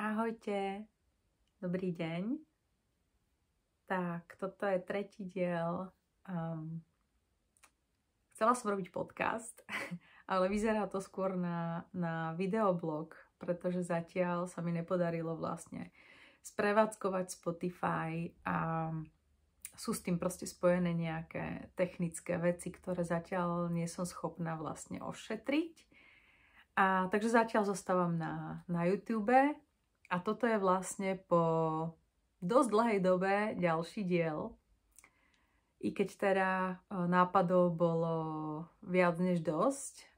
Ahojte, dobrý deň. Tak, toto je tretí diel. Chcela som robiť podcast, ale vyzerá to skôr na videoblog, pretože zatiaľ sa mi nepodarilo vlastne sprevádzkovať Spotify a sú s tým proste spojené nejaké technické veci, ktoré zatiaľ nie som schopná vlastne ošetriť. Takže zatiaľ zostávam na YouTube. A toto je vlastne po dosť dlhej dobe ďalší diel. I keď teda nápadov bolo viac než dosť.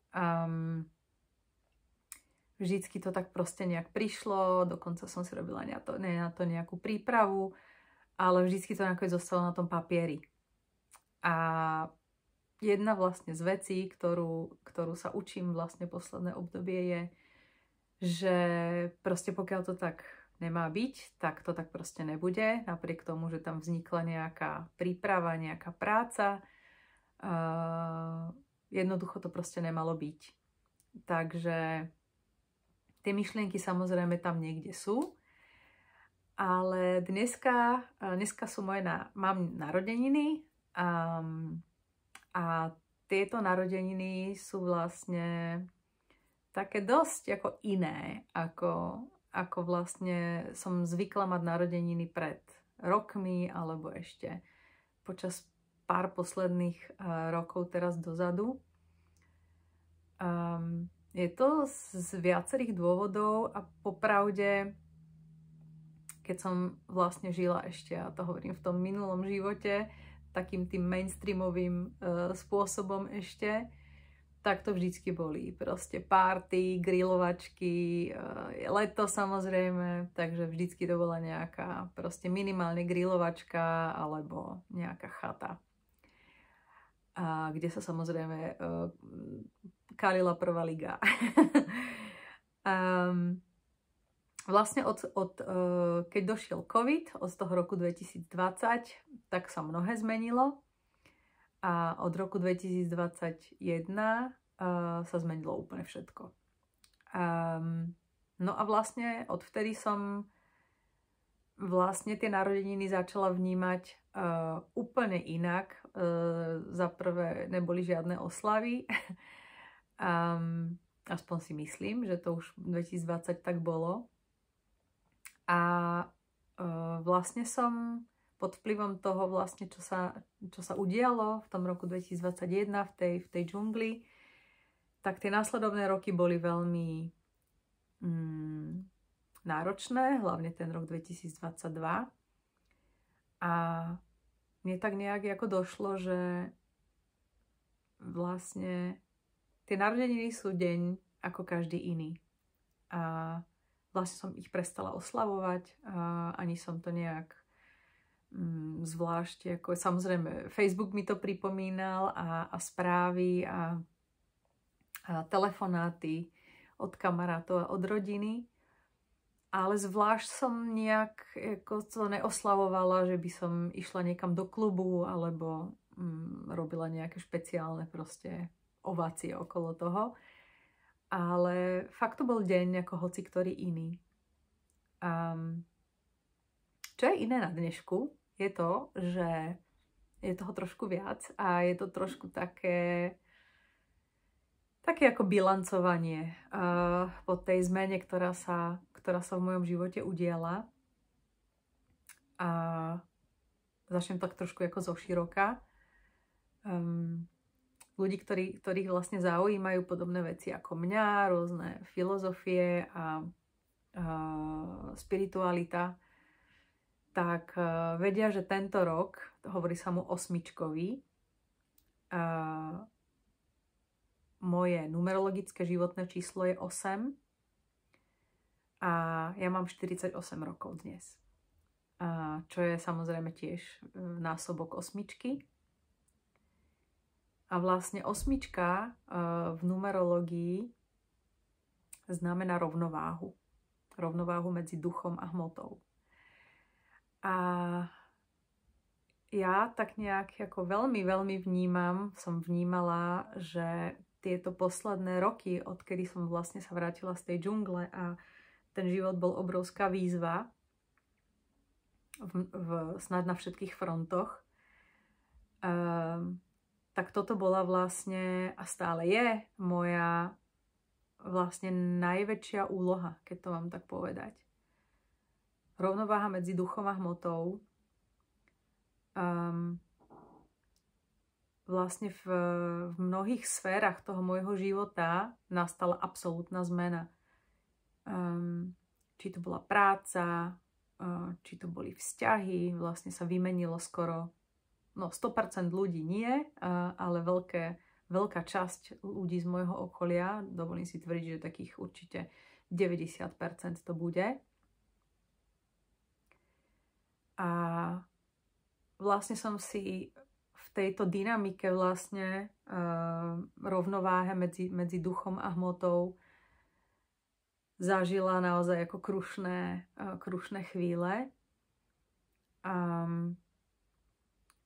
Vždycky to tak proste nejak prišlo, dokonca som si robila na to nejakú prípravu, ale vždycky to nakoniec zostalo na tom papieri. A jedna vlastne z vecí, ktorú sa učím vlastne posledné obdobie je, že proste pokiaľ to tak nemá byť, tak to tak proste nebude. Napriek tomu, že tam vznikla nejaká príprava, nejaká práca, jednoducho to proste nemalo byť. Takže tie myšlienky samozrejme tam niekde sú. Ale dneska sú mám narodeniny a tieto narodeniny sú vlastne také dosť ako iné, ako vlastne som zvykla mať narodeniny pred rokmi, alebo ešte počas pár posledných rokov teraz dozadu. Je to z viacerých dôvodov a popravde, keď som vlastne žila ešte, a to hovorím v tom minulom živote, takým tým mainstreamovým spôsobom ešte, tak to vždycky boli proste party, grilovačky, leto samozrejme, takže vždycky to bola nejaká proste minimálne grilovačka alebo nejaká chata. Kde sa samozrejme kalila prvá liga. Vlastne keď došiel COVID, od toho roku 2020, tak sa mnohé zmenilo. A od roku 2021 sa zmenilo úplne všetko. No a vlastne odvtedy som vlastne tie narodeniny začala vnímať úplne inak. Za prvé neboli žiadne oslavy. Aspoň si myslím, že to už v 2020 tak bolo. A vlastne som pod vplyvom toho vlastne, čo sa udialo v tom roku 2021 v tej džungli, tak tie následovné roky boli veľmi náročné, hlavne ten rok 2022. A mne tak nejak ako došlo, že vlastne tie narodeniny sú deň ako každý iný. A vlastne som ich prestala oslavovať a ani som to nejak zvlášť, ako samozrejme Facebook mi to pripomínal a správy a telefonáty od kamarátov a od rodiny, ale zvlášť som nejak ako to neoslavovala, že by som išla niekam do klubu alebo robila nejaké špeciálne proste ovácie okolo toho, ale fakt to bol deň ako hoci ktorý iný. Čo je iné na dnešku, je to, že je toho trošku viac a je to trošku také ako bilancovanie po tej zmene, ktorá sa v mojom živote udiala. A začnem tak trošku ako zoširoka. Ľudí, ktorých vlastne zaujímajú podobné veci ako mňa, rôzne filozofie a spiritualita, tak vedia, že tento rok, hovorí sa mu osmičkový, moje numerologické životné číslo je 8 a ja mám 48 rokov dnes. Čo je samozrejme tiež násobok osmičky. A vlastne osmička v numerológii znamená rovnováhu. Rovnováhu medzi duchom a hmotou. A ja tak nejak ako veľmi, veľmi som vnímala, že tieto posledné roky, odkedy som vlastne sa vrátila z tej džungle a ten život bol obrovská výzva snad na všetkých frontoch. Tak toto bola vlastne a stále je moja vlastne najväčšia úloha, keď to mám tak povedať. Rovnováha medzi duchom a hmotou. Vlastne v mnohých sférach toho môjho života nastala absolútna zmena. Či to bola práca, či to boli vzťahy, vlastne sa vymenilo skoro 100% ľudí nie, ale veľká časť ľudí z môjho okolia, dovolím si tvrdiť, že takých určite 90% to bude. A vlastne som si v tejto dynamike vlastne rovnováhe medzi duchom a hmotou zažila naozaj ako krušné chvíle.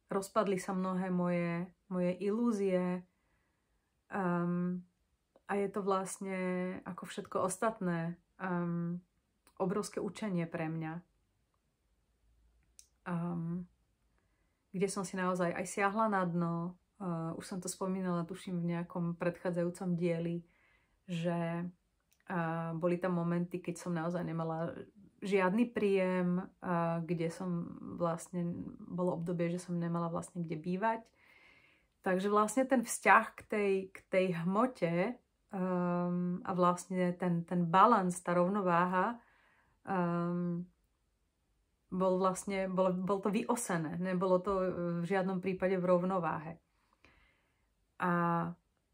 Rozpadli sa mnohé moje ilúzie a je to vlastne ako všetko ostatné obrovské učenie pre mňa. Kde som si naozaj aj siahla na dno. Už som to spomínala, tuším, v nejakom predchádzajúcom dieli, že boli tam momenty, keď som naozaj nemala žiadny príjem, kde som vlastne, bolo obdobie, že som nemala vlastne kde bývať. Takže vlastne ten vzťah k tej hmote a vlastne ten balans, tá rovnováha bol to vyosené. Nebolo to v žiadnom prípade v rovnováhe. A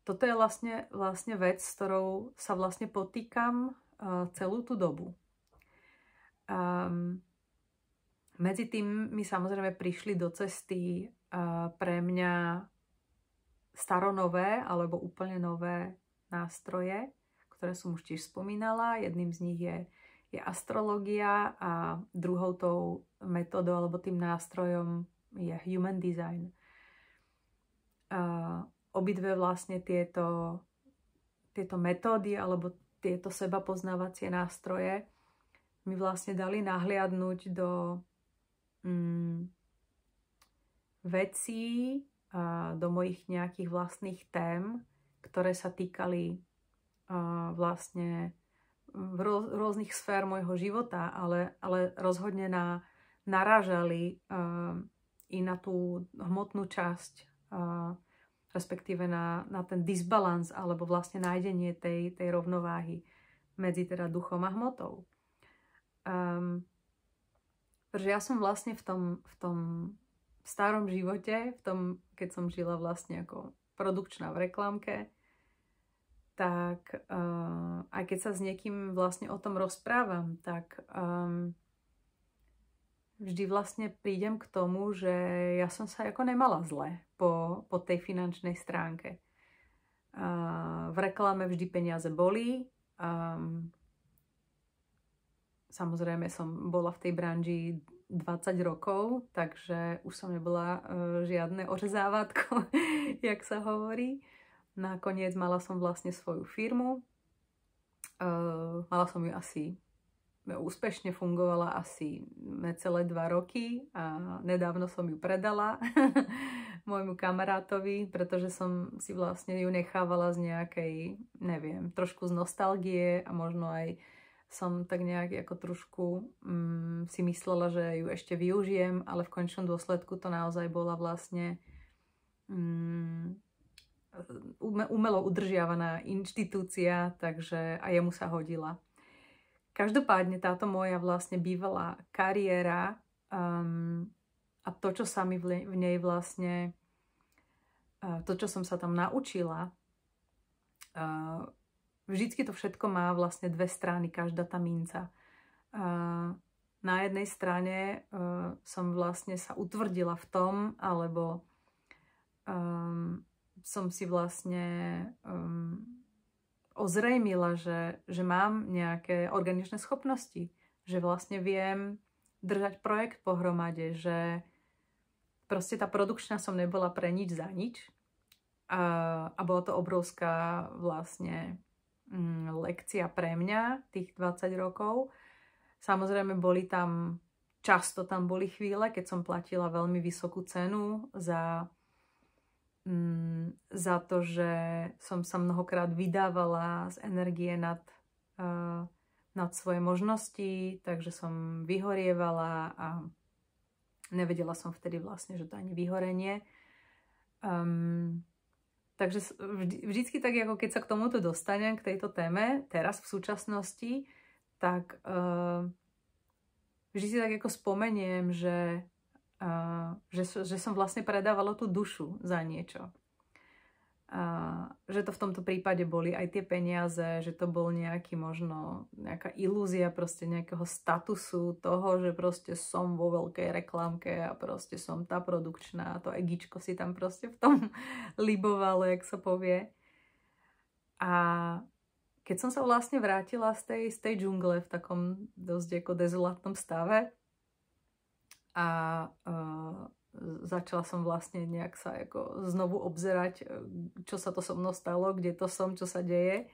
toto je vlastne vec, s ktorou sa vlastne potýkam celú tú dobu. Medzi tým mi samozrejme prišli do cesty pre mňa staronové alebo úplne nové nástroje, ktoré som už tiež spomínala. Jedným z nich je astrológia a druhou tou metodou alebo tým nástrojom je human design. Obidve vlastne tieto metódy alebo tieto sebapoznávacie nástroje mi vlastne dali nahliadnúť do vecí, do mojich nejakých vlastných tém, ktoré sa týkali vlastne rôznych sfér môjho života, ale rozhodne narážali i na tú hmotnú časť, respektíve na ten disbalans alebo vlastne nájdenie tej rovnováhy medzi teda duchom a hmotou. Pretože ja som vlastne v tom starom živote, keď som žila vlastne ako produkčná v reklamke, tak aj keď sa s niekým vlastne o tom rozprávam, tak vždy vlastne prídem k tomu, že ja som sa ako nemala zle po tej finančnej stránke. V reklame vždy peniaze boli. Samozrejme som bola v tej branži 20 rokov, takže už som nebola žiadne ořezávátko, jak sa hovorí. Nakoniec mala som vlastne svoju firmu. Mala som ju úspešne fungovala asi necelé 2 roky a nedávno som ju predala môjmu kamarátovi, pretože som si vlastne ju nechávala z nejakej, neviem, trošku z nostalgie a možno aj som tak nejak ako trošku si myslela, že ju ešte využijem, ale v končnom dôsledku to naozaj bola vlastne umelo udržiavaná inštitúcia, takže aj jemu sa hodila. Každopádne táto moja vlastne bývalá kariéra a to, čo sa mi v nej vlastne, to, čo som sa tam naučila, vždycky to všetko má vlastne 2 strany, každá tá minca. Na jednej strane som vlastne sa utvrdila v tom, alebo som si vlastne ozrejmila, že mám nejaké organičné schopnosti, že vlastne viem držať projekt pohromade, že proste tá produkčná som nebola pre nič za nič a bola to obrovská vlastne lekcia pre mňa, tých 20 rokov. Samozrejme často tam boli chvíle, keď som platila veľmi vysokú cenu za to, že som sa mnohokrát vydávala z energie nad svoje možnosti, takže som vyhorievala a nevedela som vtedy vlastne, že to ani vyhorenie. Takže vždycky tak, ako keď sa k tomuto dostanem, k tejto téme, teraz v súčasnosti, tak vždy si tak ako spomeniem, že som vlastne predávala tú dušu za niečo. Že to v tomto prípade boli aj tie peniaze, že to bol nejaká ilúzia proste nejakého statusu toho, že proste som vo veľkej reklamke a proste som tá produkčná, to egičko si tam proste v tom libovalo, jak sa povie. A keď som sa vlastne vrátila z tej džungle v takom dosť ako dezolátnom stave a začala som vlastne nejak sa ako znovu obzerať, čo sa to so mnou stalo, kde to som, čo sa deje.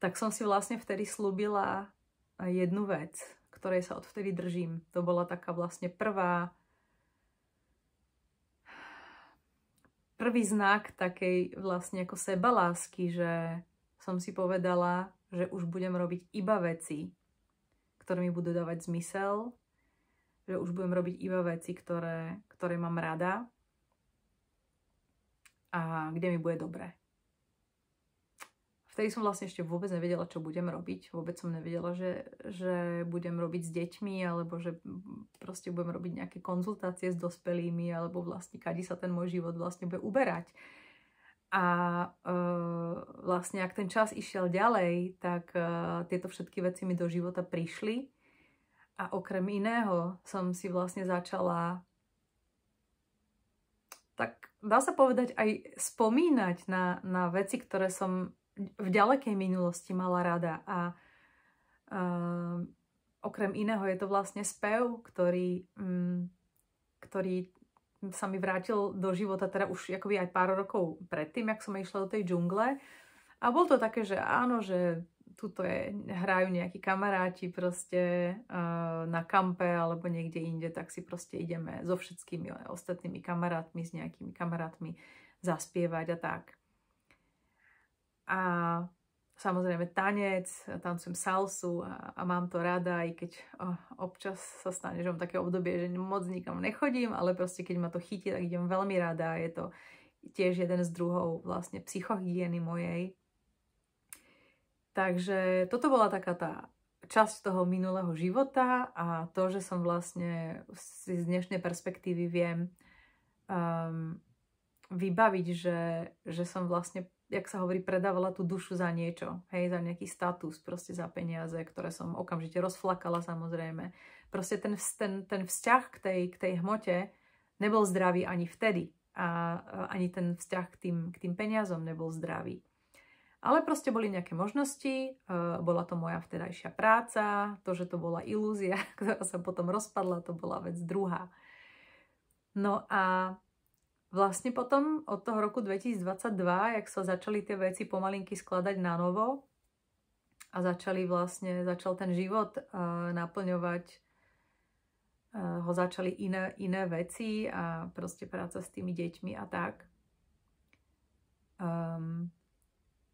Tak som si vlastne vtedy slúbila jednu vec, ktorej sa odvtedy držím. To bola taká vlastne prvý znak takej vlastne ako sebalásky, že som si povedala, že už budem robiť iba veci, ktoré mi budú dávať zmysel, že už budem robiť iba veci, ktoré mám rada a kde mi bude dobre. Vtedy som vlastne ešte vôbec nevedela, čo budem robiť. Vôbec som nevedela, že budem robiť s deťmi, alebo že proste budem robiť nejaké konzultácie s dospelými, alebo vlastne kade sa ten môj život vlastne bude uberať. A vlastne ak ten čas išiel ďalej, tak tieto všetky veci mi do života prišli. A okrem iného som si vlastne začala, tak dá sa povedať, aj spomínať na veci, ktoré som v ďalekej minulosti mala rada. A okrem iného je to vlastne spev, ktorý sa mi vrátil do života, teda už akoby aj pár rokov predtým, jak som išla do tej džungle. A bol to také, že áno, že tuto hrajú nejakí kamaráti proste na kampe alebo niekde inde, tak si proste ideme so všetkými ostatnými kamarátmi, s nejakými kamarátmi zaspievať a tak. A samozrejme tanec, tancujem salsu a mám to rada, aj keď občas sa stane, že mám také obdobie, že moc nikam nechodím, ale proste keď ma to chytí, tak idem veľmi rada. Je to tiež jeden z druhov vlastne psychohygieny mojej. Takže toto bola taká tá časť toho minulého života a to, že som vlastne si z dnešnej perspektívy viem vybaviť, že som vlastne, jak sa hovorí, predávala tú dušu za niečo, hej, za nejaký status, proste za peniaze, ktoré som okamžite rozflakala samozrejme. Proste ten vzťah k tej hmote nebol zdravý ani vtedy a ani ten vzťah k tým peniazom nebol zdravý. Ale proste boli nejaké možnosti, bola to moja vtedajšia práca, to, že to bola ilúzia, ktorá sa potom rozpadla, to bola vec druhá. No a vlastne potom od toho roku 2022, jak sa začali tie veci pomalinky skladať na novo a začal ten život naplňovať, ho začali iné veci a proste práca s tými deťmi a tak.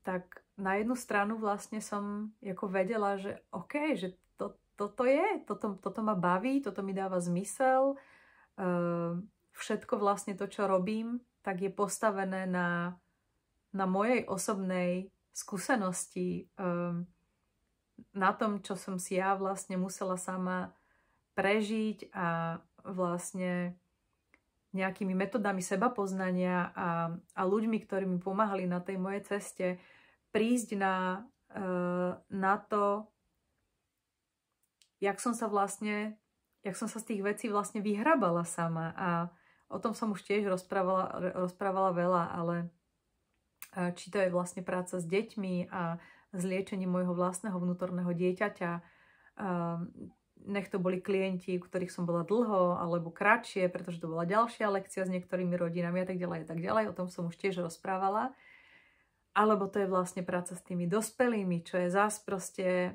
Tak na jednu stranu vlastne som ako vedela, že OK, že toto ma baví, toto mi dáva zmysel. Všetko vlastne to, čo robím, tak je postavené na mojej osobnej skúsenosti, na tom, čo som si ja vlastne musela sama prežiť a vlastne nejakými metodami sebapoznania a ľuďmi, ktorí mi pomáhali na tej mojej ceste, prísť na to, jak som sa z tých vecí vlastne vyhrabala sama. A o tom som už tiež rozprávala veľa, ale či to je vlastne práca s deťmi a s liečením môjho vlastného vnútorného dieťaťa, nech to boli klienti, u ktorých som bola dlho alebo kratšie, pretože to bola ďalšia lekcia s niektorými rodinami a tak ďalej, o tom som už tiež rozprávala. alebo to je vlastne práca s tými dospelými, čo je zás proste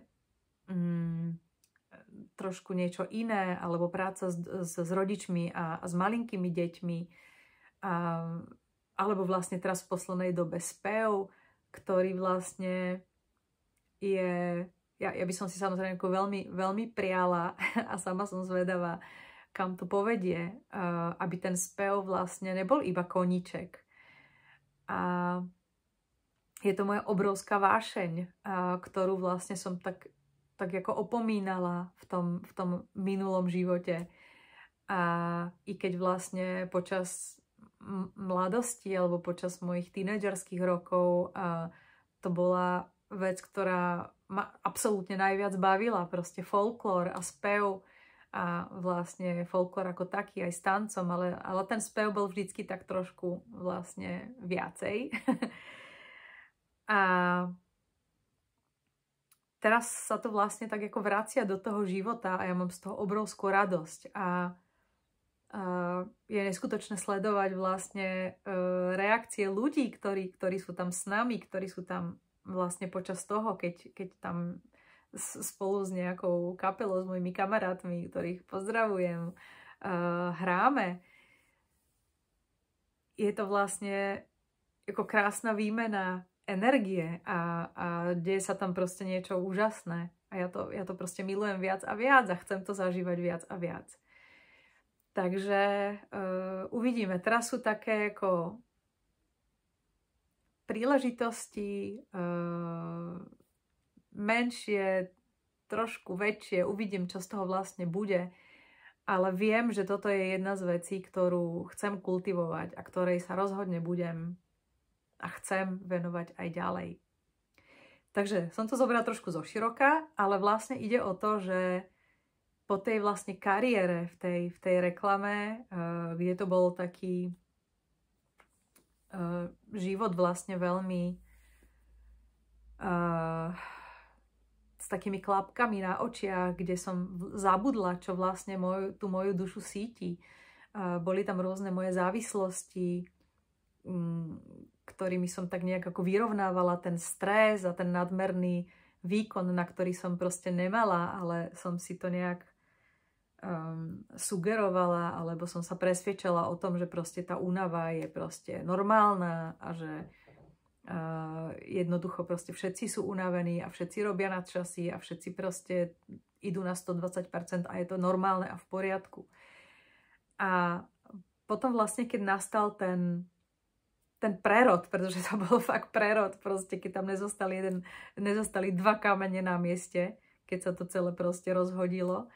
trošku niečo iné, alebo práca s rodičmi a s malinkými deťmi, alebo vlastne teraz v poslednej dobe spev, ktorý vlastne je, ja by som si samozrejme veľmi, veľmi priala a sama som zvedavá, kam to povedie, aby ten spev vlastne nebol iba koníček. A je to moja obrovská vášeň, ktorú vlastne som tak ako opomínala v tom minulom živote. A i keď vlastne počas mladosti alebo počas mojich tínedžerských rokov to bola vec, ktorá ma absolútne najviac bavila, proste folklór a spev a vlastne folklór ako taký aj s tancom, ale ten spev bol vždycky tak trošku vlastne viacej. A teraz sa to vlastne tak ako vracia do toho života a ja mám z toho obrovskú radosť a je neskutočné sledovať vlastne reakcie ľudí, ktorí sú tam s nami, ktorí sú tam vlastne počas toho, keď tam spolu s nejakou kapelou, s mojimi kamarátmi, ktorých pozdravujem, hráme. Je to vlastne ako krásna výmena energie a deje sa tam proste niečo úžasné. A ja to proste milujem viac a viac a chcem to zažívať viac a viac. Takže uvidíme. Teraz sú také ako príležitosti menšie, trošku väčšie. Uvidím, čo z toho vlastne bude. Ale viem, že toto je jedna z vecí, ktorú chcem kultivovať a ktorej sa rozhodne budem a chcem venovať aj ďalej. Takže som to zobrala trošku zoširoka, ale vlastne ide o to, že po tej vlastne kariére v tej reklame, kde to bol taký život vlastne veľmi s takými klapkami na očiach, kde som zabudla, čo vlastne tú moju dušu síti. Boli tam rôzne moje závislosti, ktorými som tak nejak ako vyrovnávala ten stres a ten nadmerný výkon, na ktorý som proste nemala, ale som si to nejak sugerovala, alebo som sa presvedčala o tom, že proste tá únava je proste normálna a že jednoducho proste všetci sú unavení a všetci robia nadčasy a všetci proste idú na 120% a je to normálne a v poriadku. A potom vlastne, keď nastal ten prerod, pretože to bol fakt prerod, proste keď tam nezostali dva kamene na mieste, keď sa to celé proste rozhodilo,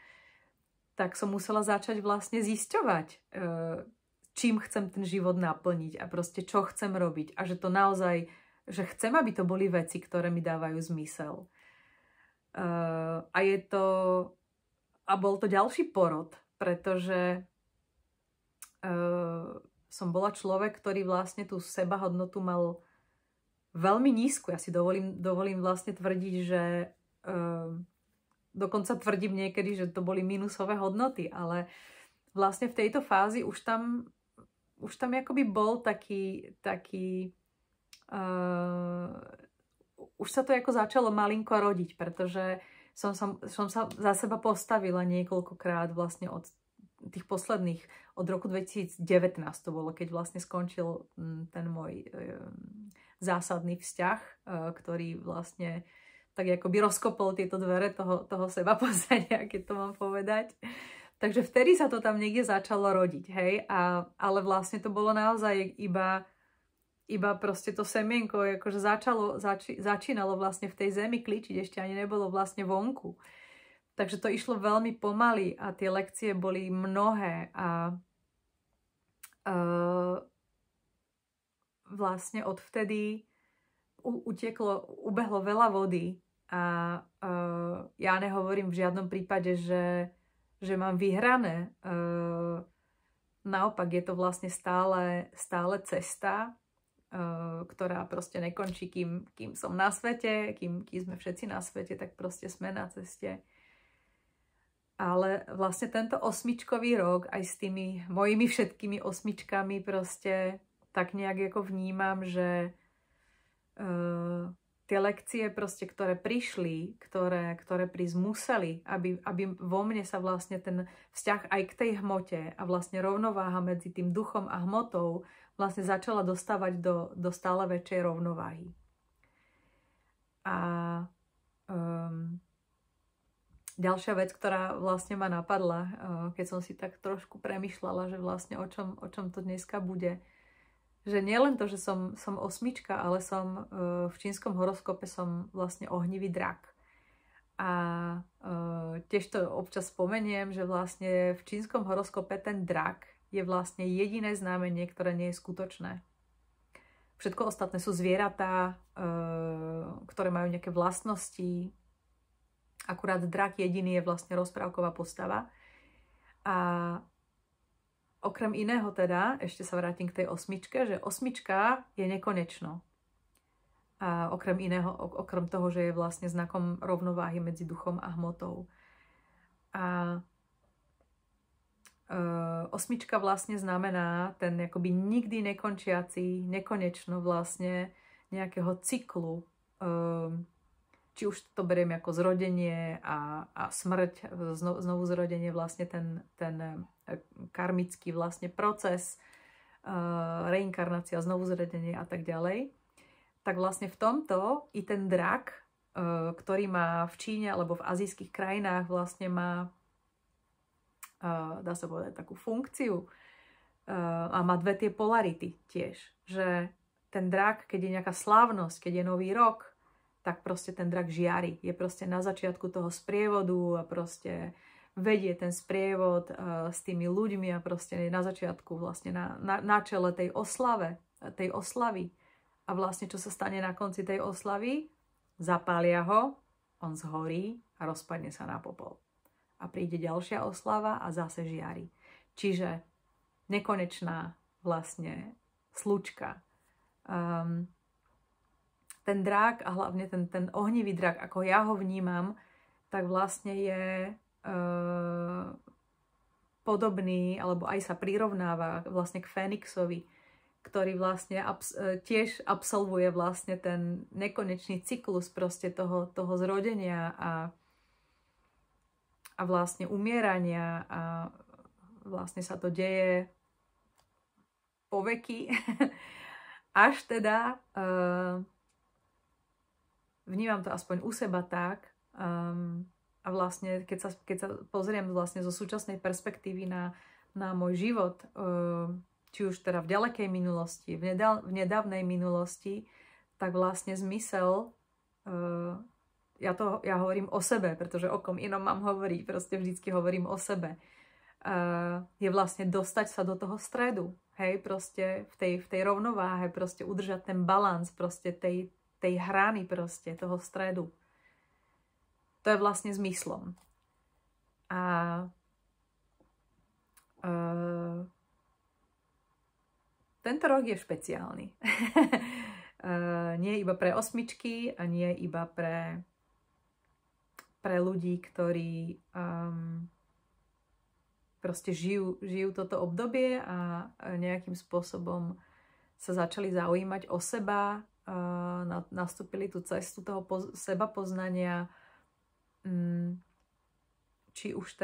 tak som musela začať vlastne zisťovať, čím chcem ten život naplniť a proste čo chcem robiť. A že to naozaj, že chcem, aby to boli veci, ktoré mi dávajú zmysel. A bol to ďalší porod, pretože som bola človek, ktorý vlastne tú sebahodnotu mal veľmi nízku. Ja si dovolím vlastne tvrdiť, že dokonca tvrdím niekedy, že to boli minusové hodnoty, ale vlastne v tejto fázi už tam akoby bol taký už sa to ako začalo malinko rodiť, pretože som sa za seba postavila niekoľkokrát vlastne od tých posledných, od roku 2019 to bolo, keď vlastne skončil ten môj zásadný vzťah, ktorý vlastne tak akoby rozkopol tieto dvere toho seba poznania, keď to mám povedať. Takže vtedy sa to tam niekde začalo rodiť, hej, ale vlastne to bolo naozaj iba proste to semienko, akože začínalo vlastne v tej zemi kličiť, ešte ani nebolo vlastne vonku. Takže to išlo veľmi pomaly a tie lekcie boli mnohé a vlastne odvtedy ubehlo veľa vody a ja nehovorím v žiadnom prípade, že mám vyhrané. Naopak je to vlastne stále cesta, ktorá proste nekončí, kým som na svete, kým sme všetci na svete, tak proste sme na ceste. Ale vlastne tento 8-čkový rok aj s tými mojimi všetkými 8-čkami proste tak nejak ako vnímam, že tie lekcie proste, ktoré prišli, ktoré prísť museli, aby vo mne sa vlastne ten vzťah aj k tej hmote a vlastne rovnováha medzi tým duchom a hmotou vlastne začala dostávať do stále väčšej rovnováhy. A ďalšia vec, ktorá vlastne ma napadla, keď som si tak trošku premýšľala, že vlastne o čom to dneska bude, že nielen to, že som osmička, ale som v čínskom horoskope som vlastne ohnivý drak. A tiež to občas spomeniem, že vlastne v čínskom horoskope ten drak je vlastne jediné znamenie, ktoré nie je skutočné. Všetko ostatné sú zvieratá, ktoré majú nejaké vlastnosti. Akurát drak jediný je vlastne rozprávková postava. A okrem iného teda, ešte sa vrátim k tej osmičke, že osmička je nekonečno. A okrem iného, okrem toho, že je vlastne znakom rovnováhy medzi duchom a hmotou. A osmička vlastne znamená ten akoby nikdy nekončiaci, nekonečno vlastne nejakého cyklu. Či už to beriem ako zrodenie a smrť, znovu zrodenie, vlastne ten karmický vlastne proces, reinkarnácia, znovu zrodenie a tak ďalej. Tak vlastne v tomto i ten drak, ktorý má v Číne alebo v azijských krajinách vlastne má, dá sa povedať, takú funkciu a má dve tie polarity tiež. Že ten drak, keď je nejaká slávnosť, keď je nový rok, tak proste ten drak žiari. Je proste na začiatku toho sprievodu a proste vedie ten sprievod s tými ľuďmi a proste na začiatku vlastne na čele tej oslavy. A vlastne čo sa stane na konci tej oslavy? Zapália ho, on zhorí a rozpadne sa na popol. A príde ďalšia oslava a zase žiari. Čiže nekonečná vlastne slučka. Ten drak a hlavne ten ohnivý drak, ako ja ho vnímam, tak vlastne je podobný, alebo aj sa prirovnáva vlastne k Fénixovi, ktorý vlastne tiež absolvuje vlastne ten nekonečný cyklus proste toho zrodenia a vlastne umierania a vlastne sa to deje po veky. Až teda vnímam to aspoň u seba tak, a vlastne, keď sa pozriem vlastne zo súčasnej perspektívy na môj život, či už teda v ďalekej minulosti, v nedávnej minulosti, tak vlastne zmysel, ja hovorím o sebe, pretože o kom inom mám hovoriť, proste vždycky hovorím o sebe, je vlastne dostať sa do toho stredu, hej, proste v tej rovnováhe, proste udržať ten balans, proste tej hrany, proste toho stredu. To je vlastne zmyslom. A tento rok je špeciálny. Nie iba pre osmičky a nie iba pre ľudí, ktorí proste žijú toto obdobie a nejakým spôsobom sa začali zaujímať o seba, nastúpili tú cestu toho seba poznania, či už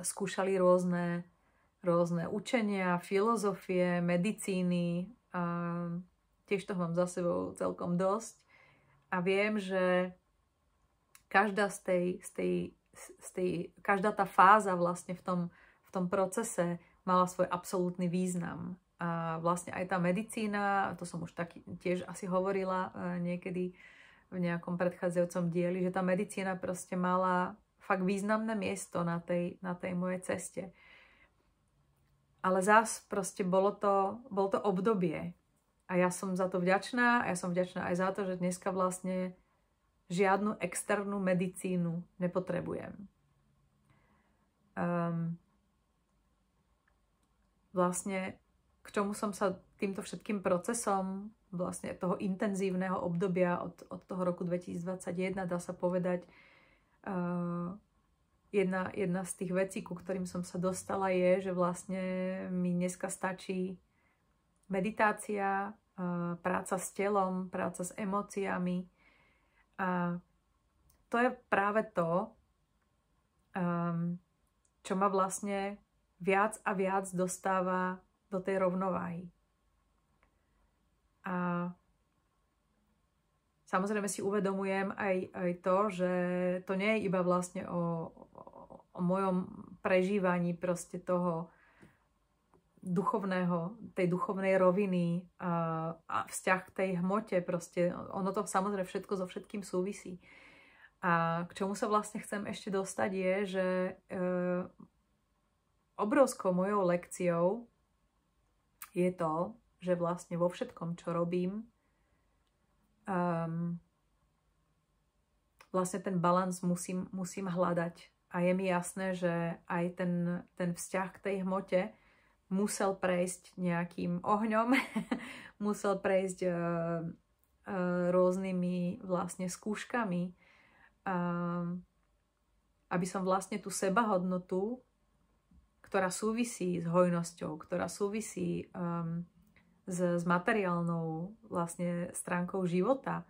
skúšali rôzne učenia, filozofie, medicíny. Tiež toho mám za sebou celkom dosť. A viem, že každá každá tá fáza vlastne v tom procese mala svoj absolútny význam. A vlastne aj tá medicína, to som už tiež asi hovorila niekedy v nejakom predchádzajúcom dieli, že tá medicína proste mala fakt významné miesto na tej mojej ceste. Ale zás proste bolo to obdobie. A ja som za to vďačná a ja som vďačná aj za to, že dneska vlastne žiadnu externú medicínu nepotrebujem. Vlastne k čomu som sa týmto všetkým procesom vlastne toho intenzívneho obdobia od toho roku 2021, dá sa povedať, jedna z tých vecí, ku ktorým som sa dostala, je, že vlastne mi dneska stačí meditácia, práca s telom, práca s emóciami. A to je práve to, čo ma vlastne viac a viac dostáva do tej rovnováhy. A samozrejme si uvedomujem aj to, že to nie je iba vlastne o mojom prežívaní proste toho duchovného, tej duchovnej roviny a vzťah k tej hmote, proste ono to samozrejme všetko so všetkým súvisí. A k čomu sa vlastne chcem ešte dostať je, že obrovskou mojou lekciou je to, že vlastne vo všetkom, čo robím, vlastne ten balans musím hľadať. A je mi jasné, že aj ten vzťah k tej hmote musel prejsť nejakým ohňom, musel prejsť rôznymi vlastne skúškami, aby som vlastne tú sebahodnotu, ktorá súvisí s hojnosťou, ktorá súvisí s materiálnou vlastne stránkou života,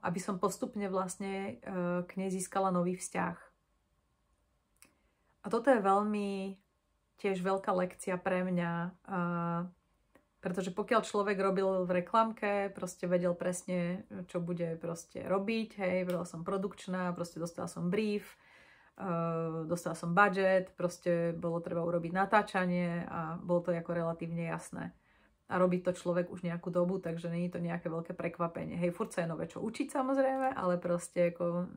aby som postupne vlastne k nej získala nový vzťah. A toto je tiež veľká lekcia pre mňa, pretože pokiaľ človek robil v reklamke, proste vedel presne, čo bude proste robiť, hej, bola som produkčná, proste dostala som brief, dostala som budget, proste bolo treba urobiť natáčanie a bolo to ako relatívne jasné. A robí to človek už nejakú dobu, takže nie je to nejaké veľké prekvapenie. Hej, furt sa je nové čo učiť samozrejme, ale proste ako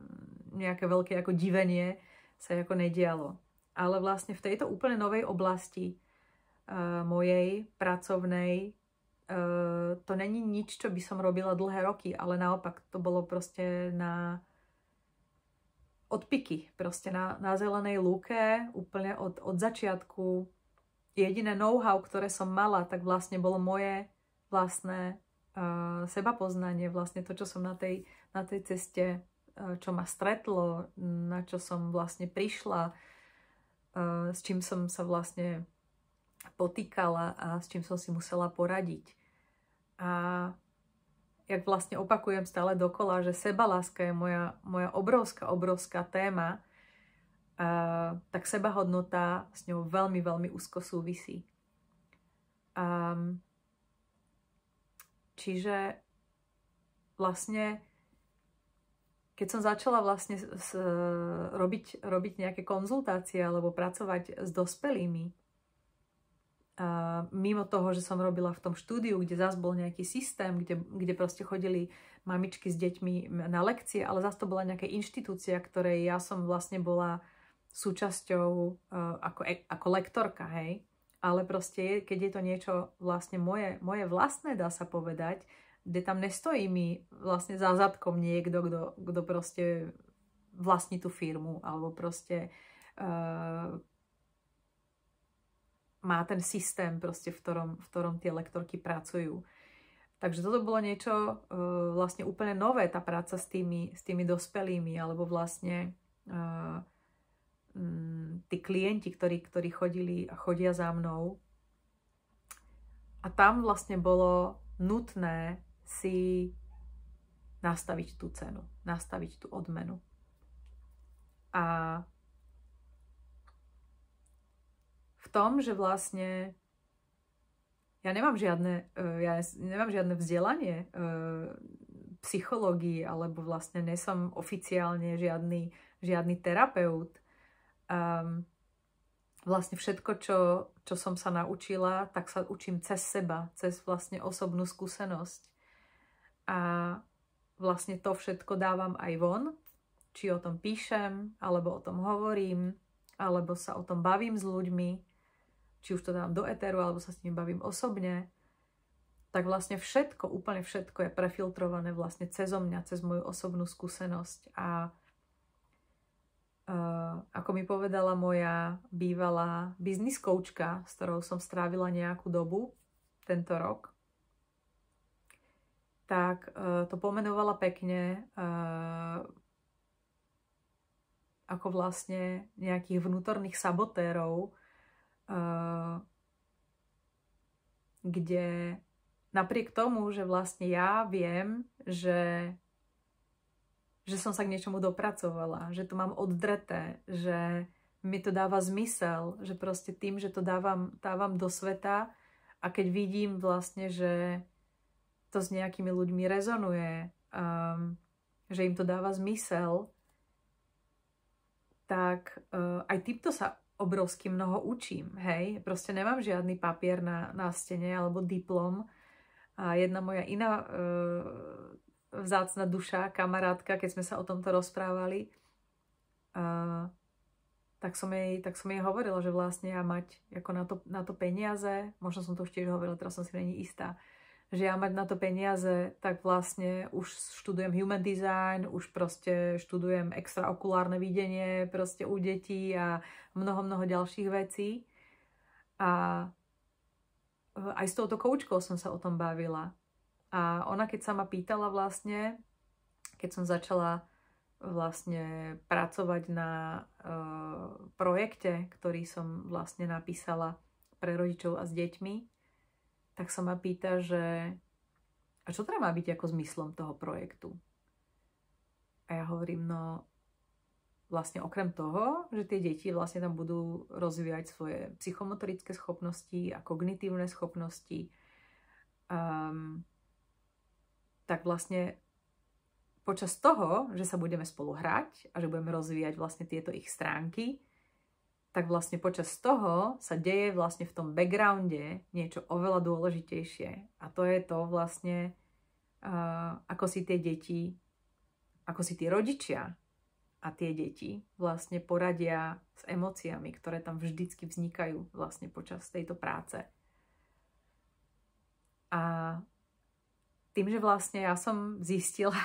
nejaké veľké ako divenie sa ako nedialo. Ale vlastne v tejto úplne novej oblasti mojej pracovnej to není nič, čo by som robila dlhé roky, ale naopak to bolo proste na odpiky, proste na zelenej lúke, úplne od začiatku. Jediné know-how, ktoré som mala, tak vlastne bolo moje vlastné sebapoznanie, vlastne to, čo som na tej ceste, čo ma stretlo, na čo som vlastne prišla, s čím som sa vlastne potýkala a s čím som si musela poradiť. A jak vlastne opakujem stále dokola, že sebaláska je moja obrovská téma, tak sebahodnota s ňou veľmi, veľmi úzko súvisí. Čiže vlastne keď som začala vlastne robiť nejaké konzultácie alebo pracovať s dospelými, mimo toho, že som robila v tom štúdiu, kde zase bol nejaký systém, kde proste chodili mamičky s deťmi na lekcie, ale zase to bola nejaká inštitúcia, ktorej ja som vlastne bola súčasťou ako lektorka, hej. Ale proste, keď je to niečo vlastne moje vlastné, dá sa povedať, kde tam nestojí mi vlastne za zadkom niekto, kto proste vlastní tú firmu, alebo proste má ten systém, proste, v ktorom tie lektorky pracujú. Takže toto bolo niečo vlastne úplne nové, tá práca s tými dospelými, alebo vlastne tí klienti, ktorí chodili a chodia za mnou. A tam vlastne bolo nutné si nastaviť tú cenu, nastaviť tú odmenu. A v tom, že vlastne ja nemám žiadne vzdelanie psychológii, alebo vlastne nesom oficiálne žiadny terapeut. Vlastne všetko, čo som sa naučila, tak sa učím cez seba, cez vlastne osobnú skúsenosť. A vlastne to všetko dávam aj von, či o tom píšem, alebo o tom hovorím, alebo sa o tom bavím s ľuďmi, či už to dám do eteru, alebo sa s nimi bavím osobne, tak vlastne všetko, úplne všetko je prefiltrované vlastne cezo mňa, cez moju osobnú skúsenosť. A ako mi povedala moja bývalá business coachka, s ktorou som strávila nejakú dobu tento rok, tak to pomenovala pekne ako vlastne nejakých vnútorných sabotérov, kde napriek tomu, že vlastne ja viem, že som sa k niečomu dopracovala, že to mám oddreté, že mi to dáva zmysel, že proste tým, že to dávam do sveta a keď vidím vlastne, že to s nejakými ľuďmi rezonuje, že im to dáva zmysel, tak aj týmto sa obrovsky mnoho učím, hej. Proste nemám žiadny papier na stene alebo diplom. A jedna moja iná vzácna duša, kamarátka, keď sme sa o tomto rozprávali, tak som jej hovorila, že vlastne ja mať ako na to peniaze, možno som to už tiež hovorila, teraz som si není istá, že ja mať na to peniaze, tak vlastne už študujem human design, už proste študujem extraokulárne videnie proste u detí a mnoho ďalších vecí. A aj s touto koučkou som sa o tom bavila. A ona, keď sa ma pýtala vlastne, keď som začala vlastne pracovať na projekte, ktorý som vlastne napísala pre rodičov a s deťmi, tak sa ma pýta, že a čo teda má byť ako zmyslom toho projektu? A ja hovorím, no vlastne okrem toho, že tie deti vlastne tam budú rozvíjať svoje psychomotorické schopnosti a kognitívne schopnosti, tak vlastne počas toho, že sa budeme spolu hrať a že budeme rozvíjať vlastne tieto ich stránky, tak vlastne počas toho sa deje vlastne v tom backgrounde niečo oveľa dôležitejšie. A to je to vlastne, ako si tie deti, ako si tí rodičia a tie deti vlastne poradia s emóciami, ktoré tam vždycky vznikajú vlastne počas tejto práce. A tým, že vlastne ja som zistila,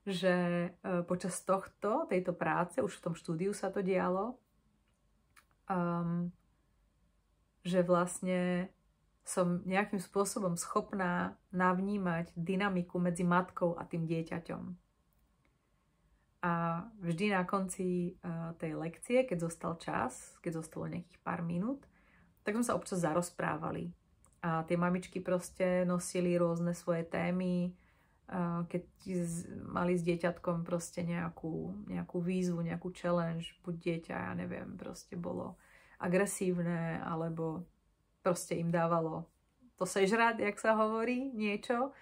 že počas tejto práce, už v tom štúdiu sa to dialo, že vlastne som nejakým spôsobom schopná navnímať dynamiku medzi matkou a tým dieťaťom. A vždy na konci tej lekcie, keď zostal čas, keď zostalo nejakých pár minút, tak sme sa občas zarozprávali. A tie mamičky proste nosili rôzne svoje témy, keď mali s dieťatkom proste nejakú výzvu, nejakú challenge, buď dieťa, ja neviem, proste bolo agresívne, alebo proste im dávalo to sežrať, jak sa hovorí, niečo.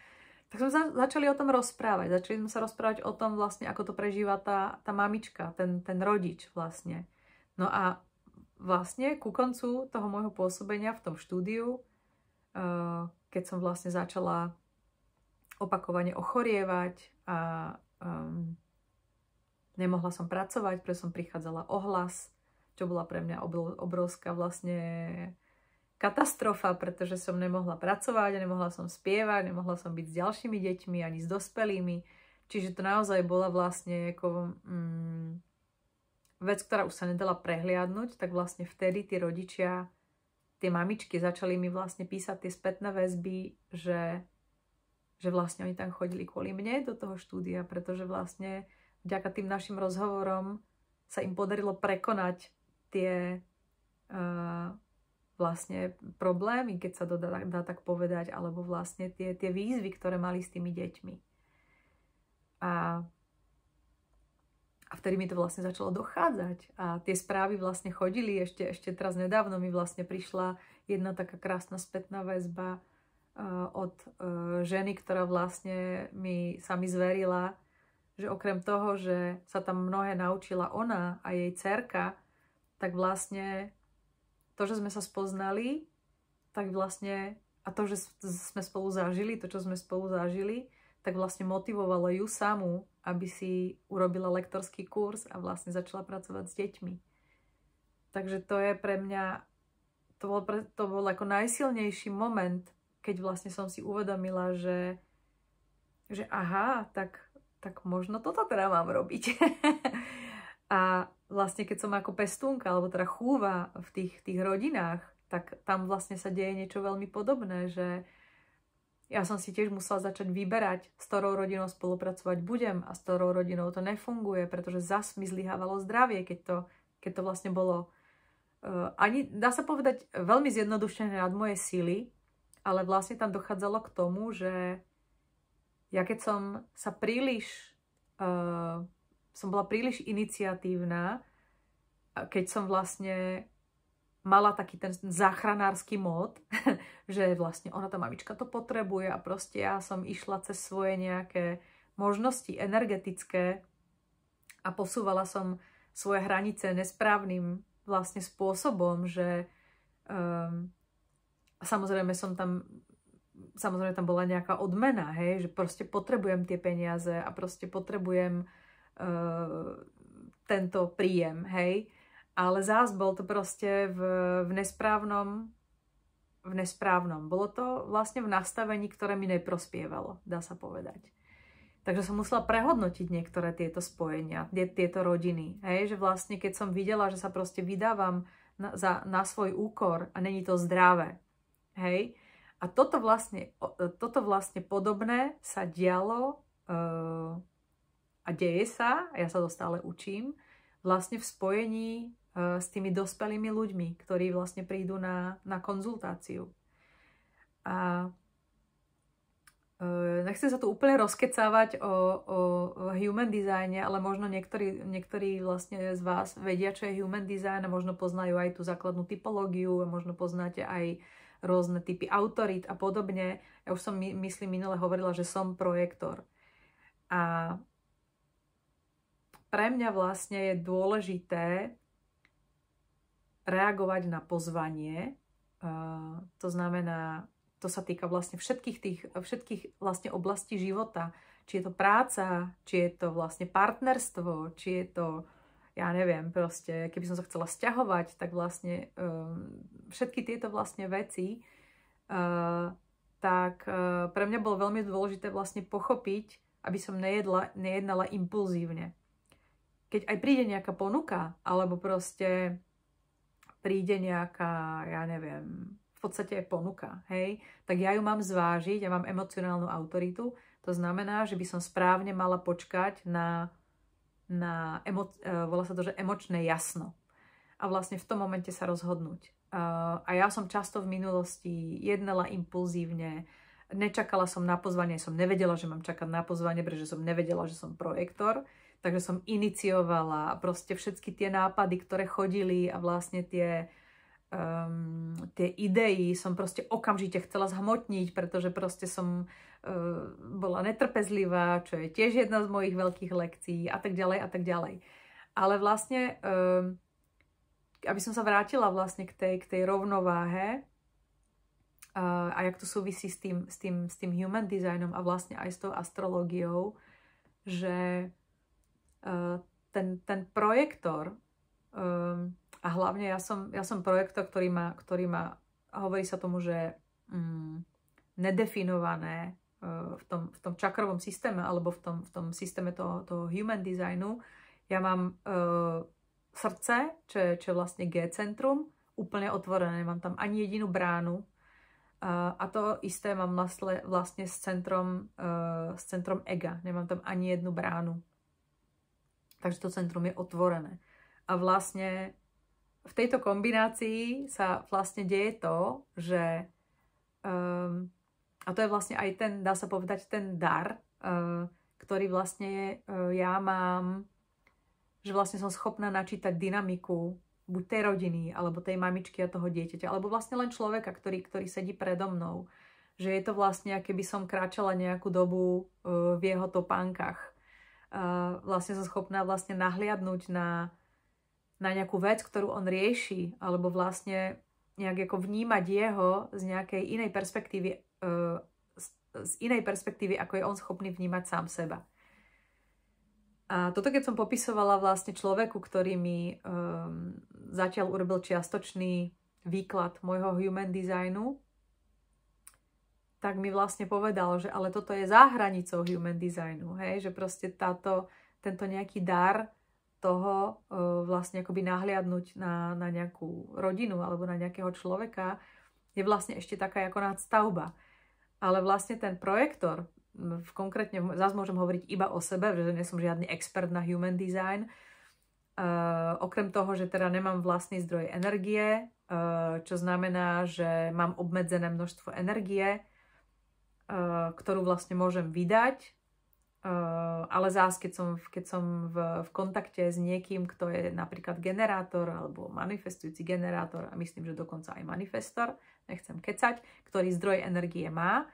Tak sme začali o tom rozprávať. Začali sme sa rozprávať o tom vlastne, ako to prežíva tá mamička, ten rodič vlastne. No a vlastne ku koncu toho môjho pôsobenia v tom štúdiu, keď som vlastne začala opakovane ochorievať a nemohla som pracovať, pretože som prichádzala o hlas, čo bola pre mňa obrovská vlastne katastrofa, pretože som nemohla pracovať, nemohla som spievať, nemohla som byť s ďalšími deťmi ani s dospelými. Čiže to naozaj bola vlastne ako, vec, ktorá už sa nedala prehliadnúť, tak vlastne vtedy tí rodičia, tie mamičky začali mi vlastne písať tie spätné väzby, že vlastne oni tam chodili kvôli mne do toho štúdia, pretože vlastne vďaka tým našim rozhovorom sa im podarilo prekonať tie vlastne problémy, keď sa to dá tak povedať, alebo vlastne tie výzvy, ktoré mali s tými deťmi. A vtedy mi to vlastne začalo dochádzať. A tie správy vlastne chodili, ešte teraz nedávno mi vlastne prišla jedna taká krásna spätná väzba od ženy, ktorá vlastne sa mi zverila, že okrem toho, že sa tam mnohé naučila ona a jej dcerka, tak vlastne to, že sme sa spoznali, tak vlastne a to, že sme spolu zažili, to, čo sme spolu zažili, tak vlastne motivovalo ju samú, aby si urobila lektorský kurz a vlastne začala pracovať s deťmi. Takže to je pre mňa, to bol ako najsilnejší moment, keď vlastne som si uvedomila, že aha, tak možno toto teda mám robiť. A vlastne keď som ako pestúnka, alebo teda chúva v tých rodinách, tak tam vlastne sa deje niečo veľmi podobné, že ja som si tiež musela začať vyberať, s ktorou rodinou spolupracovať budem a s ktorou rodinou to nefunguje, pretože zas mi zlyhávalo zdravie, keď to vlastne bolo ani, dá sa povedať, veľmi zjednodušené nad moje síly, ale vlastne tam dochádzalo k tomu, že ja keď som sa som bola príliš iniciatívna, keď som vlastne mala taký ten záchranársky mód, že vlastne ona, tá mamička, to potrebuje a proste ja som išla cez svoje nejaké možnosti energetické a posúvala som svoje hranice nesprávnym vlastne spôsobom, že samozrejme tam bola nejaká odmena, hej, že proste potrebujem tie peniaze a proste potrebujem tento príjem, hej. Ale zás bol to proste v nesprávnom. Bolo to vlastne v nastavení, ktoré mi neprospievalo, dá sa povedať. Takže som musela prehodnotiť niektoré tieto spojenia, tieto rodiny. Hej? Že vlastne keď som videla, že sa proste vydávam na svoj úkor a není to zdravé. Hej? A toto vlastne podobné sa dialo a deje sa, a ja sa to stále učím, vlastne v spojení s tými dospelými ľuďmi, ktorí vlastne prídu na konzultáciu. A nechcem sa tu úplne rozkecávať o human designe, ale možno niektorí vlastne z vás vedia, čo je human design a možno poznajú aj tú základnú typológiu a možno poznáte aj rôzne typy autorít a podobne. Ja už som, myslím, minule hovorila, že som projektor. A pre mňa vlastne je dôležité reagovať na pozvanie. To znamená, to sa týka vlastne všetkých vlastne oblastí života. Či je to práca, či je to vlastne partnerstvo, či je to, ja neviem, proste, keby som sa chcela sťahovať, tak vlastne všetky tieto vlastne veci, tak pre mňa bolo veľmi dôležité vlastne pochopiť, aby som nejednala impulzívne. Keď aj príde nejaká ponuka, alebo proste príde nejaká, ja neviem, v podstate je ponuka, hej, tak ja ju mám zvážiť, ja mám emocionálnu autoritu, to znamená, že by som správne mala počkať volá sa to, že emočné jasno. A vlastne v tom momente sa rozhodnúť. A ja som často v minulosti jednala impulzívne, nečakala som na pozvanie, som nevedela, že mám čakať na pozvanie, pretože som nevedela, že som projektor, takže som iniciovala proste všetky tie nápady, ktoré chodili a vlastne tie idei som proste okamžite chcela zhmotniť, pretože proste som bola netrpezlivá, čo je tiež jedna z mojich veľkých lekcií a tak ďalej a tak ďalej. Ale vlastne, aby som sa vrátila vlastne k tej rovnováhe a jak to súvisí s tým human designom a vlastne aj s tou astrológiou, že ten projektor a hlavne ja som projektor, ktorý má hovorí sa tomu, že nedefinované v tom čakrovom systéme alebo v tom systéme toho human designu. Ja mám srdce, čo je vlastne G-centrum, úplne otvorené, nemám tam ani jedinú bránu. A to isté mám vlastne s centrom ega, nemám tam ani jednu bránu. Takže to centrum je otvorené. A vlastne v tejto kombinácii sa vlastne deje to, že a to je vlastne aj ten, dá sa povedať, ten dar, ktorý vlastne ja mám, že vlastne som schopná načítať dynamiku buď tej rodiny, alebo tej mamičky a toho dieťaťa, alebo vlastne len človeka, ktorý sedí predo mnou. Že je to vlastne, keby som kráčala nejakú dobu v jeho topánkach. Vlastne som schopná vlastne nahliadnúť na nejakú vec, ktorú on rieši, alebo vlastne nejak ako vnímať jeho z nejakej inej perspektívy, ako je on schopný vnímať sám seba. A toto keď som popisovala vlastne človeku, ktorý mi zatiaľ urobil čiastočný výklad môjho human designu, tak mi vlastne povedal, že ale toto je za hranicou human designu, hej? Že proste tento nejaký dar toho vlastne akoby nahliadnúť na nejakú rodinu alebo na nejakého človeka je vlastne ešte taká ako nadstavba. ale vlastne ten projektor, konkrétne zase môžem hovoriť iba o sebe, že nie som žiadny expert na human design, okrem toho, že teda nemám vlastný zdroj energie, čo znamená, že mám obmedzené množstvo energie, ktorú vlastne môžem vydať, ale zás, keď som v kontakte s niekým, kto je napríklad generátor alebo manifestujúci generátor, a myslím, že dokonca aj manifestor, nechcem kecať, ktorý zdroj energie má,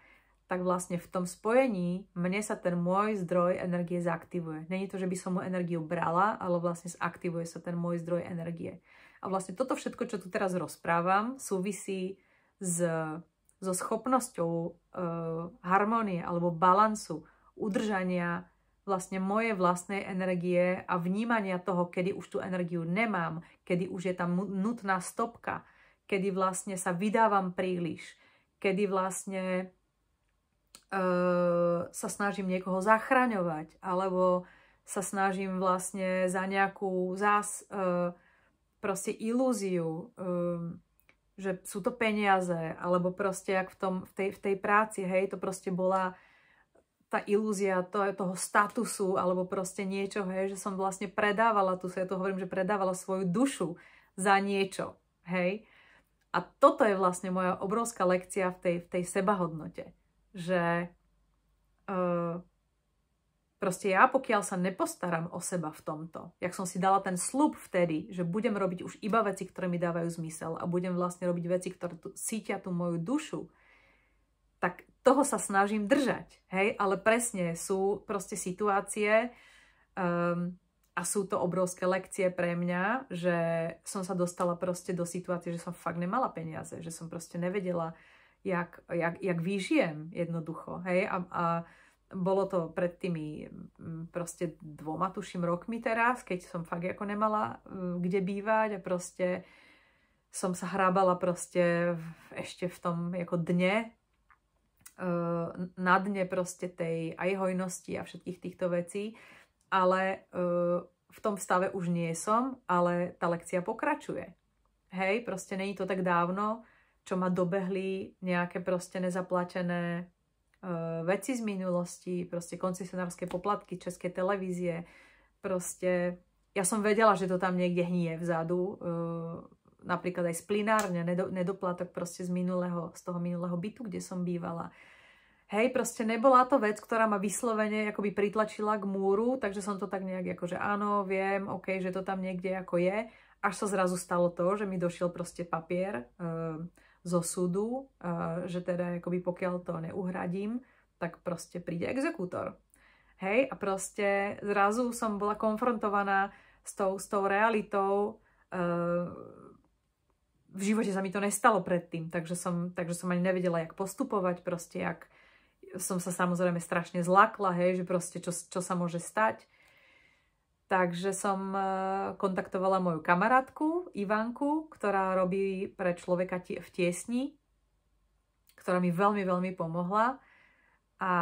tak vlastne v tom spojení mne sa ten môj zdroj energie zaaktivuje. Není to, že by som mu energiu brala, ale vlastne zaktivuje sa ten môj zdroj energie. A vlastne toto všetko, čo tu teraz rozprávam, súvisí so schopnosťou harmónie alebo balansu, udržania vlastne mojej vlastnej energie a vnímania toho, kedy už tú energiu nemám, kedy už je tam nutná stopka, kedy vlastne sa vydávam príliš, kedy vlastne sa snažím niekoho zachraňovať, alebo sa snažím vlastne za nejakú proste ilúziu, že sú to peniaze, alebo proste jak v tej práci, hej, to proste bola tá ilúzia toho statusu, alebo proste niečo, hej, že som vlastne predávala, ja to hovorím, že predávala svoju dušu za niečo, hej. A toto je vlastne moja obrovská lekcia v tej sebahodnote, že proste ja, pokiaľ sa nepostaram o seba v tomto, jak som si dala ten sľub vtedy, že budem robiť už iba veci, ktoré mi dávajú zmysel a budem vlastne robiť veci, ktoré cítia tú moju dušu, tak toho sa snažím držať, hej, ale presne sú proste situácie a sú to obrovské lekcie pre mňa, že som sa dostala proste do situácie, že som fakt nemala peniaze, že som proste nevedela, jak vyžijem jednoducho, hej, a bolo to pred tými proste 2, tuším, rokmi teraz, keď som fakt ako nemala kde bývať a proste som sa hrábala proste ešte v tom ako dne, na dne proste tej aj hojnosti a všetkých týchto vecí, ale v tom stave už nie som, ale tá lekcia pokračuje. Hej, proste není to tak dávno, čo ma dobehli nejaké proste nezaplatené veci z minulosti, proste koncesionárske poplatky Českej televízie, proste ja som vedela, že to tam niekde hnie vzadu, napríklad aj z plinárne, nedoplatok proste z toho minulého bytu, kde som bývala. Hej, proste nebola to vec, ktorá ma vyslovene akoby pritlačila k múru, takže som to tak nejak akože áno, viem, ok, že to tam niekde ako je. Až sa zrazu stalo to, že mi došiel proste papier zo súdu, že teda akoby pokiaľ to neuhradím, tak proste príde exekútor. Hej, a proste zrazu som bola konfrontovaná s tou realitou. V živote sa mi to nestalo predtým, takže som ani nevedela, jak postupovať, proste jak som sa samozrejme strašne zlakla, hej, že proste čo sa môže stať. Takže som kontaktovala moju kamarátku Ivanku, ktorá robí pre človeka v tiesni, ktorá mi veľmi, veľmi pomohla. A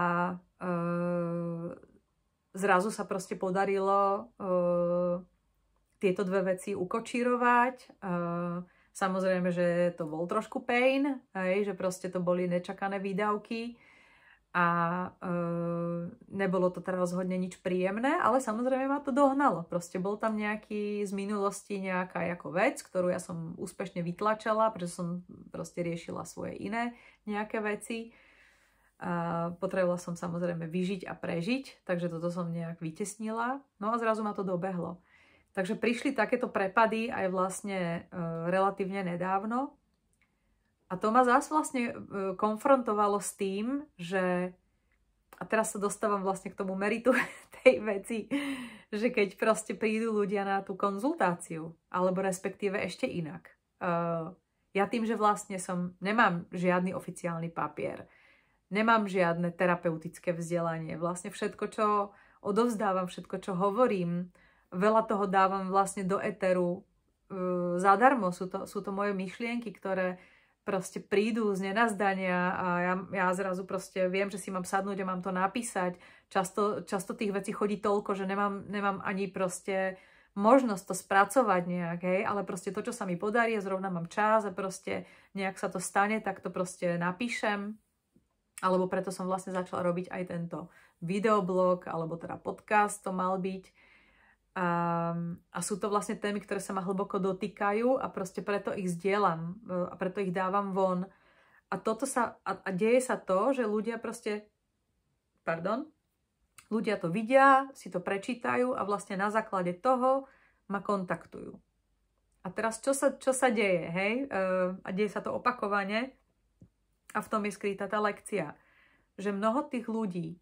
zrazu sa proste podarilo tieto 2 veci ukočírovať. Samozrejme, že to bol trošku pain, hej, že proste to boli nečakané výdavky a nebolo to teraz hodne nič príjemné, ale samozrejme ma to dohnalo. Proste bol tam nejaký z minulosti nejaká ako vec, ktorú ja som úspešne vytlačala, pretože som proste riešila svoje iné nejaké veci. Potrebovala som samozrejme vyžiť a prežiť, takže toto som nejak vytesnila. No a zrazu ma to dobehlo. Takže prišli takéto prepady aj vlastne relatívne nedávno. A to ma zase vlastne konfrontovalo s tým, že, a teraz sa dostávam vlastne k tomu meritu tej veci, že keď proste prídu ľudia na tú konzultáciu, alebo respektíve ešte inak. Ja tým, že vlastne nemám žiadny oficiálny papier, nemám žiadne terapeutické vzdelanie, vlastne všetko, čo odovzdávam, všetko, čo hovorím, veľa toho dávam vlastne do éteru zadarmo. Sú to moje myšlienky, ktoré proste prídu z nenazdania a ja zrazu proste viem, že si mám sadnúť a mám to napísať. Často tých vecí chodí toľko, že nemám ani proste možnosť to spracovať nejak, hej, ale proste to, čo sa mi podarí, zrovna mám čas a proste nejak sa to stane, tak to proste napíšem Alebo preto som vlastne začala robiť aj tento videoblog, alebo teda podcast to mal byť. A sú to vlastne témy, ktoré sa ma hlboko dotýkajú a proste preto ich zdieľam a preto ich dávam von. A deje sa to, že ľudia proste, ľudia to vidia, si to prečítajú a vlastne na základe toho ma kontaktujú. A teraz čo sa deje, hej? A deje sa to opakovane a v tom je skrytá tá lekcia, že mnoho tých ľudí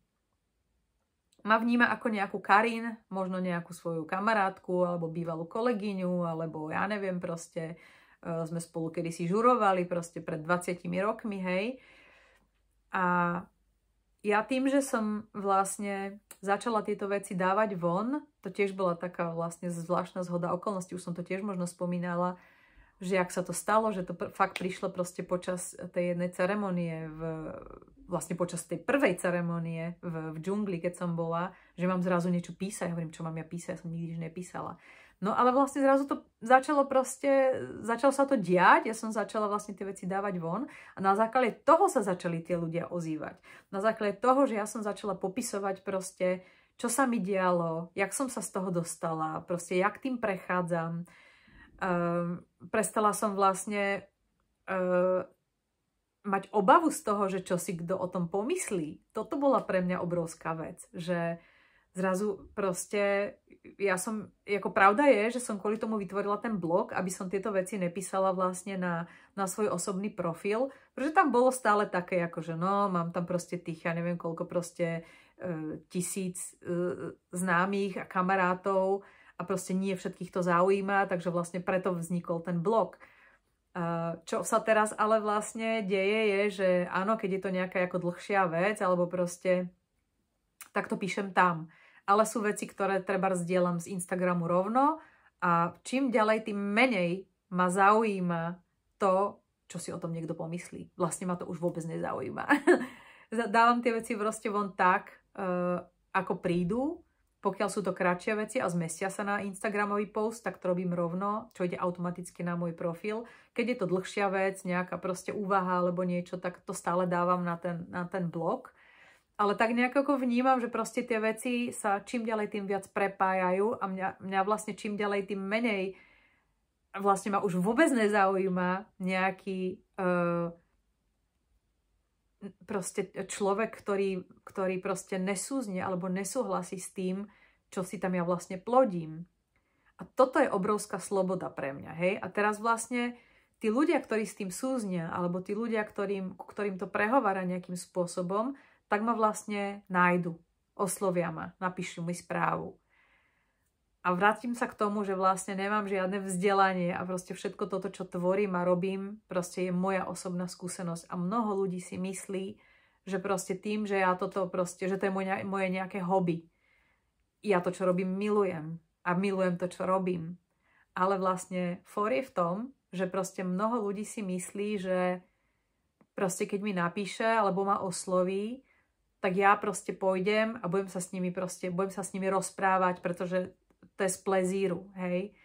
ma vníma ako nejakú Karin, možno nejakú svoju kamarátku, alebo bývalú kolegyňu, alebo ja neviem proste, sme spolu kedysi žurovali proste pred 20 rokmi, hej. A ja tým, že som vlastne začala tieto veci dávať von, to tiež bola taká vlastne zvláštna zhoda okolností, už som to tiež možno spomínala, že jak sa to stalo, že to fakt prišlo proste počas tej jednej ceremonie, vlastne počas tej prvej ceremonie v džungli, keď som bola, že mám zrazu niečo písať. Ja hovorím, čo mám ja písať, ja som nikdy nič nepísala. No ale vlastne zrazu to začalo sa to diať, ja som začala vlastne tie veci dávať von a na základe toho sa začali tie ľudia ozývať. Na základe toho, že ja som začala popisovať proste, čo sa mi dialo, jak som sa z toho dostala, proste jak tým prechádzam. Prestala som vlastne mať obavu z toho, že čo si kto o tom pomyslí. Toto bola pre mňa obrovská vec, že zrazu proste pravda je, že som kvôli tomu vytvorila ten blog, aby som tieto veci nepísala vlastne na svoj osobný profil, pretože tam bolo stále také, akože no, mám tam proste tých, ja neviem koľko proste 1000 známych a kamarátov a proste nie všetkých to zaujíma, takže vlastne preto vznikol ten blog. Čo sa teraz ale vlastne deje je, že áno, keď je to nejaká ako dlhšia vec, alebo proste tak to píšem tam. Ale sú veci, ktoré treba zdieľam z Instagramu rovno a čím ďalej, tým menej ma zaujíma to, čo si o tom niekto pomyslí. Vlastne ma to už vôbec nezaujíma. Dávam tie veci proste von tak, ako prídu. Pokiaľ sú to kratšie veci a zmestia sa na Instagramový post, tak to robím rovno, čo ide automaticky na môj profil. Keď je to dlhšia vec, nejaká proste úvaha alebo niečo, tak to stále dávam na ten blog. Ale tak nejako ako vnímam, že proste tie veci sa čím ďalej tým viac prepájajú a mňa vlastne čím ďalej tým menej vlastne ma už vôbec nezaujíma nejaký proste človek, ktorý proste nesúzne alebo nesúhlasí s tým, čo si tam ja vlastne plodím. A toto je obrovská sloboda pre mňa, hej? A teraz vlastne tí ľudia, ktorí s tým súznia, alebo tí ľudia, ktorým to prehovára nejakým spôsobom, tak ma vlastne nájdu, oslovia ma, napíšu mi správu. A vrátim sa k tomu, že vlastne nemám žiadne vzdelanie a proste všetko toto, čo tvorím a robím, proste je moja osobná skúsenosť. A mnoho ľudí si myslí, že proste tým, že ja toto proste, že to je moje nejaké hobby. Ja to, čo robím, milujem. A milujem to, čo robím. Ale vlastne je v tom, že proste mnoho ľudí si myslí, že proste keď mi napíše alebo ma osloví, tak ja proste pôjdem a budem sa s nimi rozprávať, pretože to je z plezíru, hej.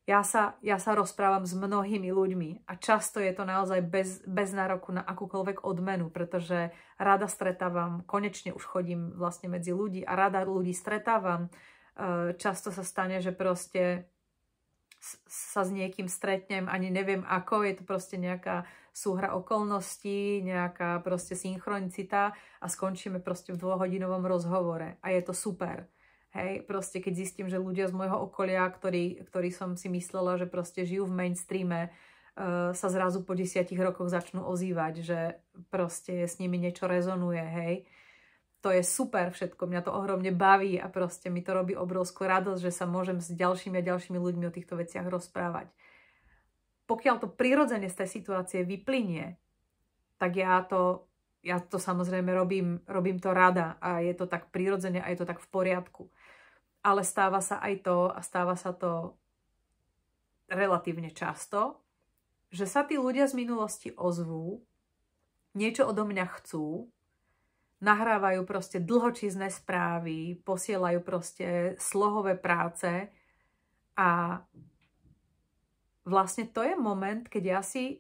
Ja sa rozprávam s mnohými ľuďmi a často je to naozaj bez nároku na akúkoľvek odmenu, pretože rada stretávam, konečne už chodím vlastne medzi ľudí a rada ľudí stretávam. Často sa stane, že proste sa s niekým stretnem, ani neviem ako, je to proste nejaká súhra okolností, nejaká proste synchronicita a skončíme proste v 2-hodinovom rozhovore a je to super. Hej, proste keď zistím, že ľudia z môjho okolia, ktorí som si myslela, že proste žijú v mainstreame, sa zrazu po 10 rokoch začnú ozývať, že proste s nimi niečo rezonuje, hej. To je super všetko, mňa to ohromne baví a proste mi to robí obrovskú radosť, že sa môžem s ďalšími a ďalšími ľuďmi o týchto veciach rozprávať. Pokiaľ to prirodzene z tej situácie vyplynie, tak ja to samozrejme robím to rada a je to tak prirodzene a je to tak v poriadku. Ale stáva sa aj to a stáva sa to relatívne často, že sa tí ľudia z minulosti ozvú, niečo odo mňa chcú, nahrávajú proste dlhočízne správy, posielajú proste slohové práce a vlastne to je moment, keď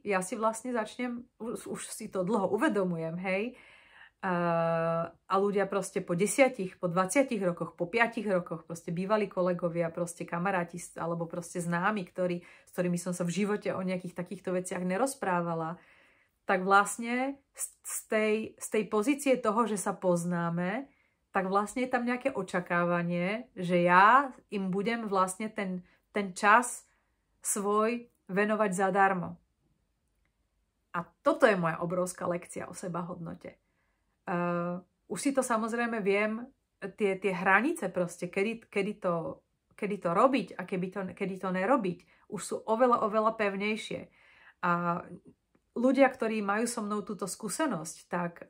ja si vlastne začnem, už si to dlho uvedomujem, hej, a ľudia proste po 10, po 20 rokoch, po 5 rokoch, proste bývalí kolegovia, proste kamaráti alebo proste známi, s ktorými som sa v živote o nejakých takýchto veciach nerozprávala, tak vlastne z tej pozície toho, že sa poznáme, tak vlastne je tam nejaké očakávanie, že ja im budem vlastne ten čas svoj venovať zadarmo. A toto je moja obrovská lekcia o sebahodnote. Už si to samozrejme viem, tie hranice proste, kedy to robiť a kedy to nerobiť, už sú oveľa pevnejšie. A ľudia, ktorí majú so mnou túto skúsenosť, tak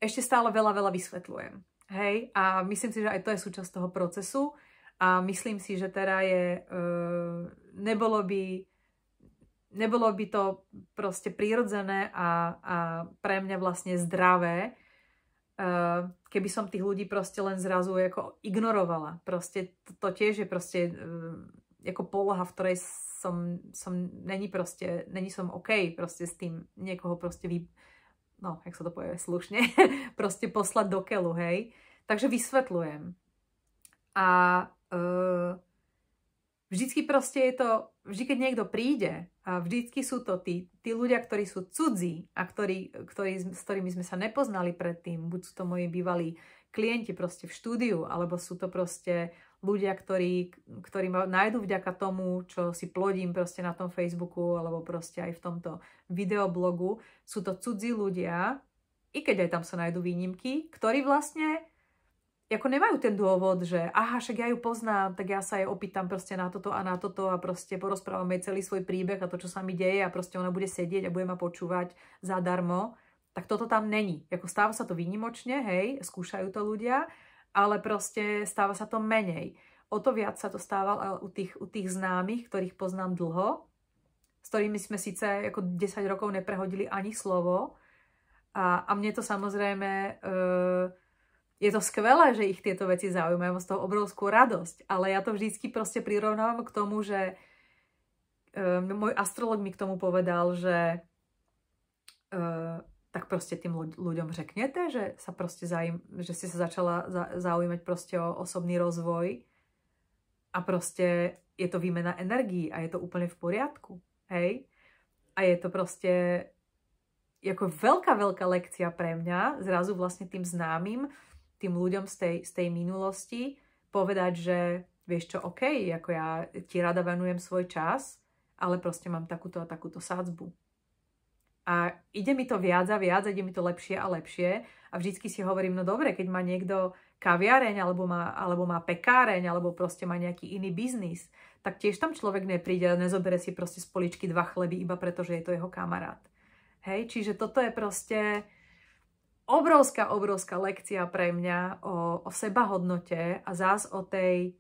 ešte stále veľa vysvetľujem. Hej? A myslím si, že aj to je súčasť toho procesu. A myslím si, že teda nebolo by to proste prirodzené a pre mňa vlastne zdravé, keby som tých ľudí proste len zrazu ako ignorovala. Proste to tiež je proste ako poloha, v ktorej není som OK proste s tým niekoho proste jak sa to povie slušne, proste poslať do keľu, hej. Takže vysvetľujem. A vždycky proste je to, vždy keď niekto príde, a vždycky sú to tí ľudia, ktorí sú cudzí a s ktorými sme sa nepoznali predtým, buď sú to moji bývalí klienti proste v štúdiu, alebo sú to proste ľudia, ktorí ma nájdu vďaka tomu, čo si plodím proste na tom Facebooku, alebo proste aj v tomto videoblogu. Sú to cudzí ľudia, i keď aj tam sa nájdu výnimky, ktorí vlastne ako nemajú ten dôvod, že aha, však ja ju poznám, tak ja sa jej opýtam proste na toto a proste porozprávam jej celý svoj príbeh a to, čo sa mi deje a proste ona bude sedieť a bude ma počúvať zadarmo. Tak toto tam není. Ako stáva sa to výnimočne, hej, skúšajú to ľudia, ale proste stáva sa to menej. O to viac sa to stáva u tých známych, ktorých poznám dlho, s ktorými sme síce ako 10 rokov neprehodili ani slovo a mne to samozrejme... Je to skvelé, že ich tieto veci zaujímajú, mám z toho obrovskú radosť, ale ja to vždycky proste prirovnávam k tomu, že môj astrolog mi k tomu povedal, že tak proste tým ľuďom řeknete, že ste sa začala zaujímať proste o osobný rozvoj a proste je to výmena energií a je to úplne v poriadku, hej? A je to proste ako veľká lekcia pre mňa, zrazu vlastne tým známym, tým ľuďom z tej minulosti povedať, že vieš čo, OK, ako ja ti rada venujem svoj čas, ale proste mám takúto a takúto sadzbu. A ide mi to viac a viac, ide mi to lepšie a lepšie a vždycky si hovorím, no dobre, keď má niekto kaviareň, alebo má pekáreň, alebo proste má nejaký iný biznis, tak tiež tam človek nepríde a nezobere si proste z poličky 2 chleby iba preto, že je to jeho kamarát. Hej, čiže toto je proste... obrovská lekcia pre mňa o sebahodnote a zás o tej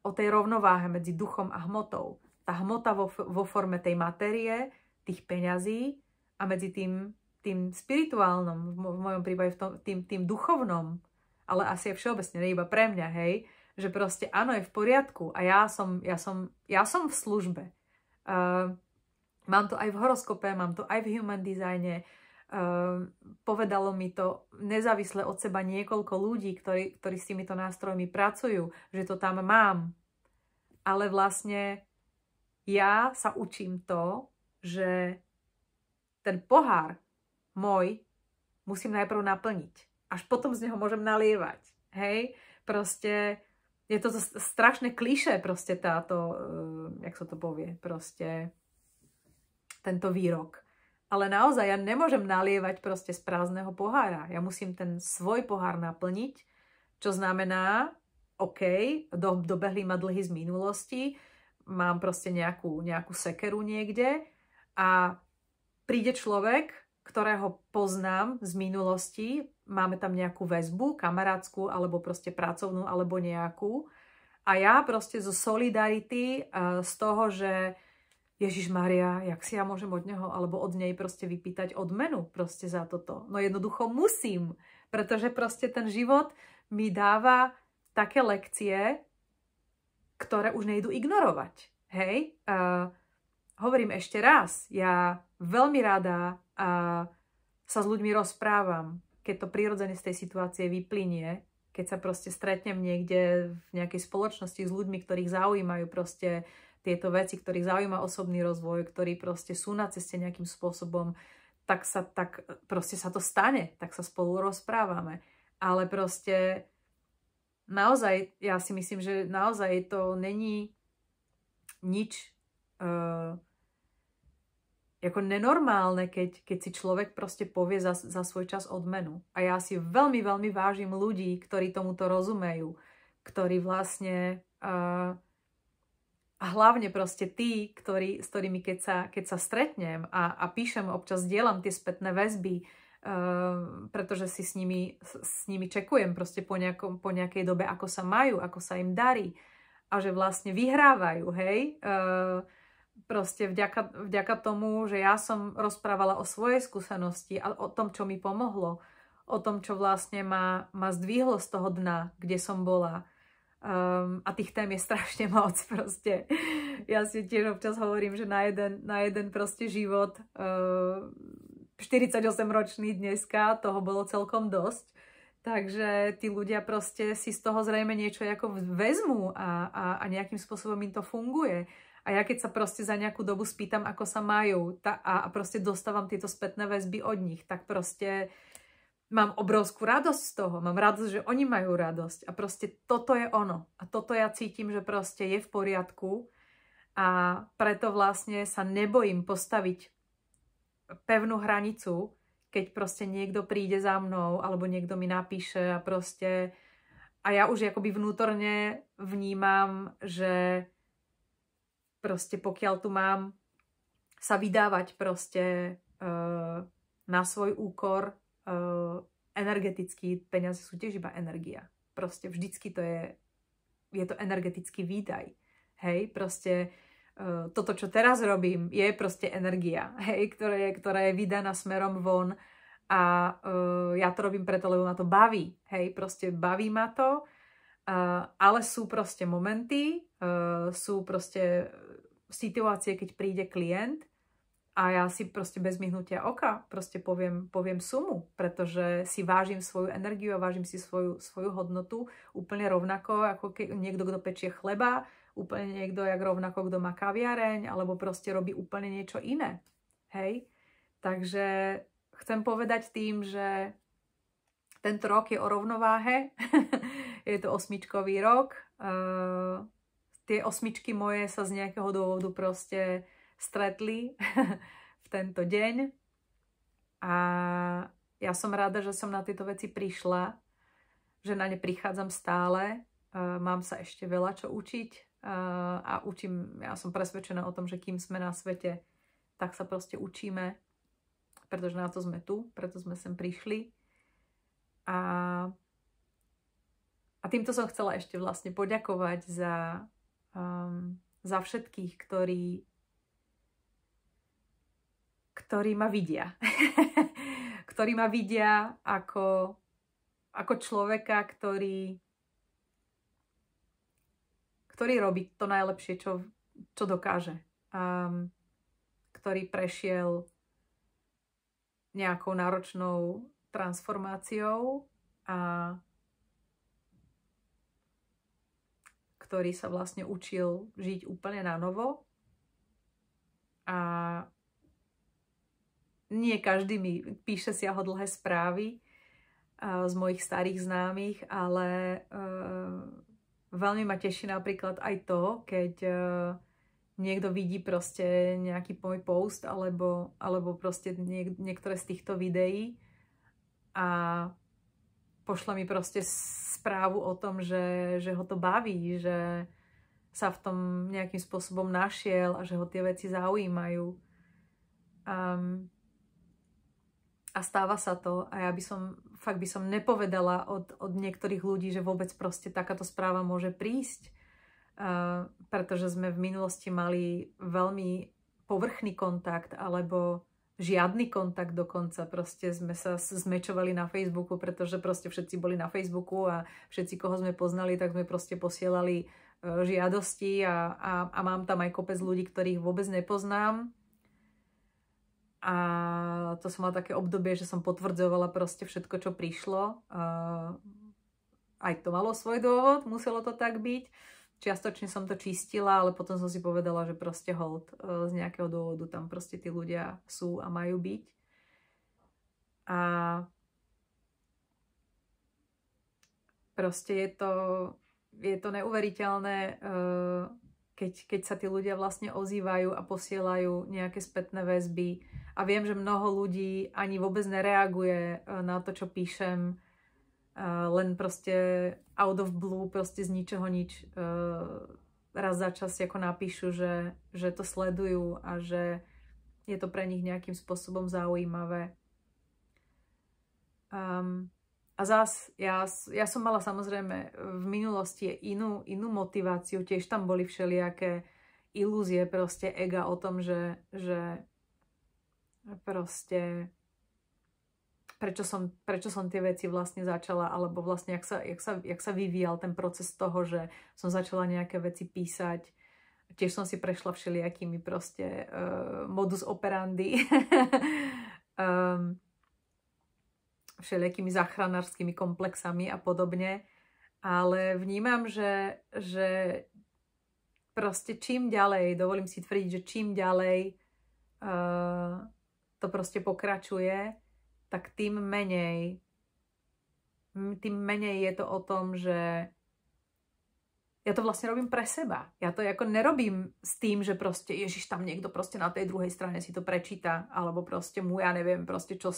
rovnováhe medzi duchom a hmotou. Tá hmota vo forme tej matérie, tých peňazí a medzi tým spirituálnom, v mojom prípade tým duchovnom, ale asi je všeobecne, nie iba pre mňa, hej, že proste áno, je v poriadku a ja som v službe. Mám to aj v horoskope, mám to aj v human designe. Povedalo mi to nezávisle od seba niekoľko ľudí, ktorí s týmito nástrojmi pracujú, že to tam mám. Ale vlastne ja sa učím to, že ten pohár môj musím najprv naplniť. Až potom z neho môžem nalievať. Hej? Proste je to strašné klišé proste táto, jak sa to povie, proste tento výrok. Ale naozaj ja nemôžem nalievať proste z prázdneho pohára. Ja musím ten svoj pohár naplniť, čo znamená, OK, dobehli ma dlhy z minulosti, mám proste nejakú sekeru niekde a príde človek, ktorého poznám z minulosti, máme tam nejakú väzbu, kamarátskú, alebo proste pracovnú, alebo nejakú. A ja proste zo solidarity, z toho, že Ježišmária, jak si ja môžem od neho alebo od nej proste vypýtať odmenu proste za toto. No jednoducho musím, pretože proste ten život mi dáva také lekcie, ktoré už nejdu ignorovať. Hej? Hovorím ešte raz, ja veľmi rada sa s ľuďmi rozprávam. keď to prirodzene z tej situácie vyplynie, keď sa proste stretnem niekde v nejakej spoločnosti s ľuďmi, ktorých zaujímajú proste tieto veci, ktorých zaujíma osobný rozvoj, ktorí proste sú na ceste nejakým spôsobom, tak proste sa to stane, tak sa spolu rozprávame. Ale proste naozaj, ja si myslím, že naozaj to není nič ako nenormálne, keď si človek proste povie za svoj čas odmenu. A ja si veľmi, veľmi vážim ľudí, ktorí tomuto rozumejú, ktorí vlastne a hlavne proste tí, s ktorými keď sa stretnem a píšem, občas dielam tie spätné väzby, pretože si s nimi čekujem proste po nejakej dobe, ako sa majú, ako sa im darí a že vlastne vyhrávajú, hej. Proste vďaka tomu, že ja som rozprávala o svojej skúsenosti a o tom, čo mi pomohlo, o tom, čo vlastne ma zdvihlo z toho dna, kde som bola. A tých tém je strašne moc proste. Ja si tiež občas hovorím, že na jeden proste život 48-ročný dneska, toho bolo celkom dosť. Takže tí ľudia proste si z toho zrejme niečo ako vezmú a nejakým spôsobom im to funguje. A ja keď sa proste za nejakú dobu spýtam, ako sa majú a proste dostávam tieto spätné väzby od nich, tak proste mám obrovskú radosť z toho. Mám radosť, že oni majú radosť. A proste toto je ono. A toto ja cítim, že proste je v poriadku. A preto vlastne sa nebojím postaviť pevnú hranicu, keď proste niekto príde za mnou, alebo niekto mi napíše a proste... A ja už akoby vnútorne vnímam, že proste pokiaľ tu mám sa vydávať proste na svoj úkor, energeticky, peniaze sú tiež iba energia. Proste vždycky je to energetický výdaj. Hej, proste toto, čo teraz robím, je proste energia, hej, ktorá je vydaná smerom von a ja to robím preto, lebo ma to baví. Hej, proste baví ma to, ale sú proste momenty, sú proste situácie, keď príde klient a ja si proste bez myhnutia oka proste poviem sumu, pretože si vážim svoju energiu a vážim si svoju hodnotu úplne rovnako, ako niekto, kto pečie chleba, úplne niekto, jak rovnako, kto má kaviareň, alebo proste robí úplne niečo iné. Hej? Takže chcem povedať tým, že tento rok je o rovnováhe. Je to 8-čkový rok. Tie 8-čky moje sa z nejakého dôvodu proste stretli v tento deň a ja som rada, že som na tieto veci prišla, že na ne prichádzam stále, mám sa ešte veľa čo učiť a ja som presvedčená o tom, že kým sme na svete, tak sa proste učíme, pretože na to sme tu, preto sme sem prišli a týmto som chcela ešte vlastne poďakovať za všetkých, ktorí ma vidia. Ktorí ma vidia ako človeka, ktorý robí to najlepšie, čo dokáže. Ktorý prešiel nejakou náročnou transformáciou a ktorý sa vlastne učil žiť úplne na novo. A nie každý mi píše siahodlhé správy z mojich starých známych, ale veľmi ma teší napríklad aj to, keď niekto vidí proste nejaký môj post alebo proste niektoré z týchto videí a pošle mi proste správu o tom, že ho to baví, že sa v tom nejakým spôsobom našiel a že ho tie veci zaujímajú. A stáva sa to a ja by som nepovedala od niektorých ľudí, že vôbec proste takáto správa môže prísť, pretože sme v minulosti mali veľmi povrchný kontakt alebo žiadny kontakt dokonca. Proste sme sa zmečovali na Facebooku, pretože proste všetci boli na Facebooku a všetci, koho sme poznali, tak sme proste posielali žiadosti a mám tam aj kopec ľudí, ktorých vôbec nepoznám. A to som mala také obdobie, že som potvrdzovala proste všetko, čo prišlo. Aj to malo svoj dôvod, muselo to tak byť. Čiastočne som to čistila, ale potom som si povedala, že proste hold, z nejakého dôvodu tam proste tí ľudia sú a majú byť. A proste je to neuveriteľné, keď sa tí ľudia vlastne ozývajú a posielajú nejaké spätné väzby. A viem, že mnoho ľudí ani vôbec nereaguje na to, čo píšem. Len proste out of blue, proste z ničoho nič. Raz za čas ako napíšu, že to sledujú a že je to pre nich nejakým spôsobom zaujímavé. A zás, ja som mala samozrejme v minulosti inú motiváciu, tiež tam boli všelijaké ilúzie proste ega o tom, že proste prečo som tie veci vlastne začala, alebo vlastne jak sa vyvíjal ten proces toho, že som začala nejaké veci písať. Tiež som si prešla všelijakými proste modus operandi. Všelijakými záchranárskymi komplexami a podobne. Ale vnímam, že proste čím ďalej, dovolím si tvrdiť, že čím ďalej to proste pokračuje, tak tým menej je to o tom, že ja to vlastne robím pre seba. Ja to ako nerobím s tým, že proste Ježiš, tam niekto proste na tej druhej strane si to prečíta, alebo proste ja neviem, proste čo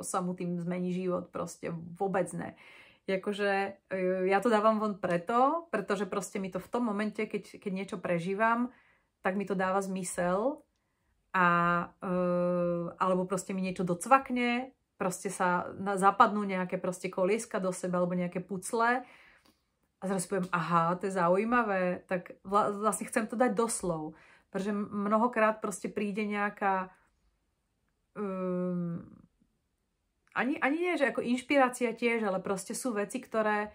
sa mu tým zmení život, proste vôbec ne. Akože ja to dávam von pretože proste mi to v tom momente, keď niečo prežívam, tak mi to dáva zmysel alebo proste mi niečo docvakne, proste sa zapadnú nejaké proste kolieska do seba alebo nejaké pucle. A zrazu poviem, aha, to je zaujímavé, tak vlastne chcem to dať doslov. Pretože mnohokrát proste príde nejaká ani nie, že ako inšpirácia tiež, ale proste sú veci, ktoré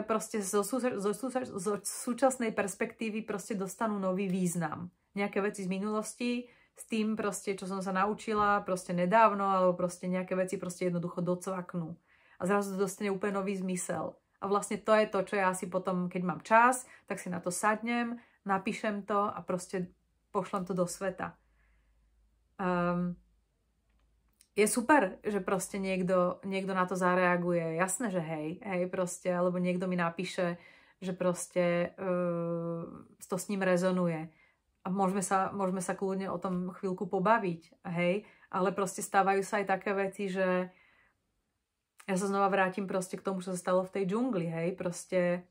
proste zo súčasnej perspektívy proste dostanú nový význam. Nejaké veci z minulosti s tým proste, čo som sa naučila proste nedávno, alebo proste nejaké veci proste jednoducho docvaknú. A zrazu to dostane úplne nový zmysel. A vlastne to je to, čo ja si potom, keď mám čas, tak si na to sadnem, napíšem to a proste pošlem to do sveta. Je super, že proste niekto na to zareaguje. Jasné, že hej proste, alebo niekto mi napíše, že proste to s ním rezonuje. A môžeme sa kľudne o tom chvíľku pobaviť, hej, ale proste stávajú sa aj také veci, že ja sa znova vrátim proste k tomu, čo sa stalo v tej džungli, hej, proste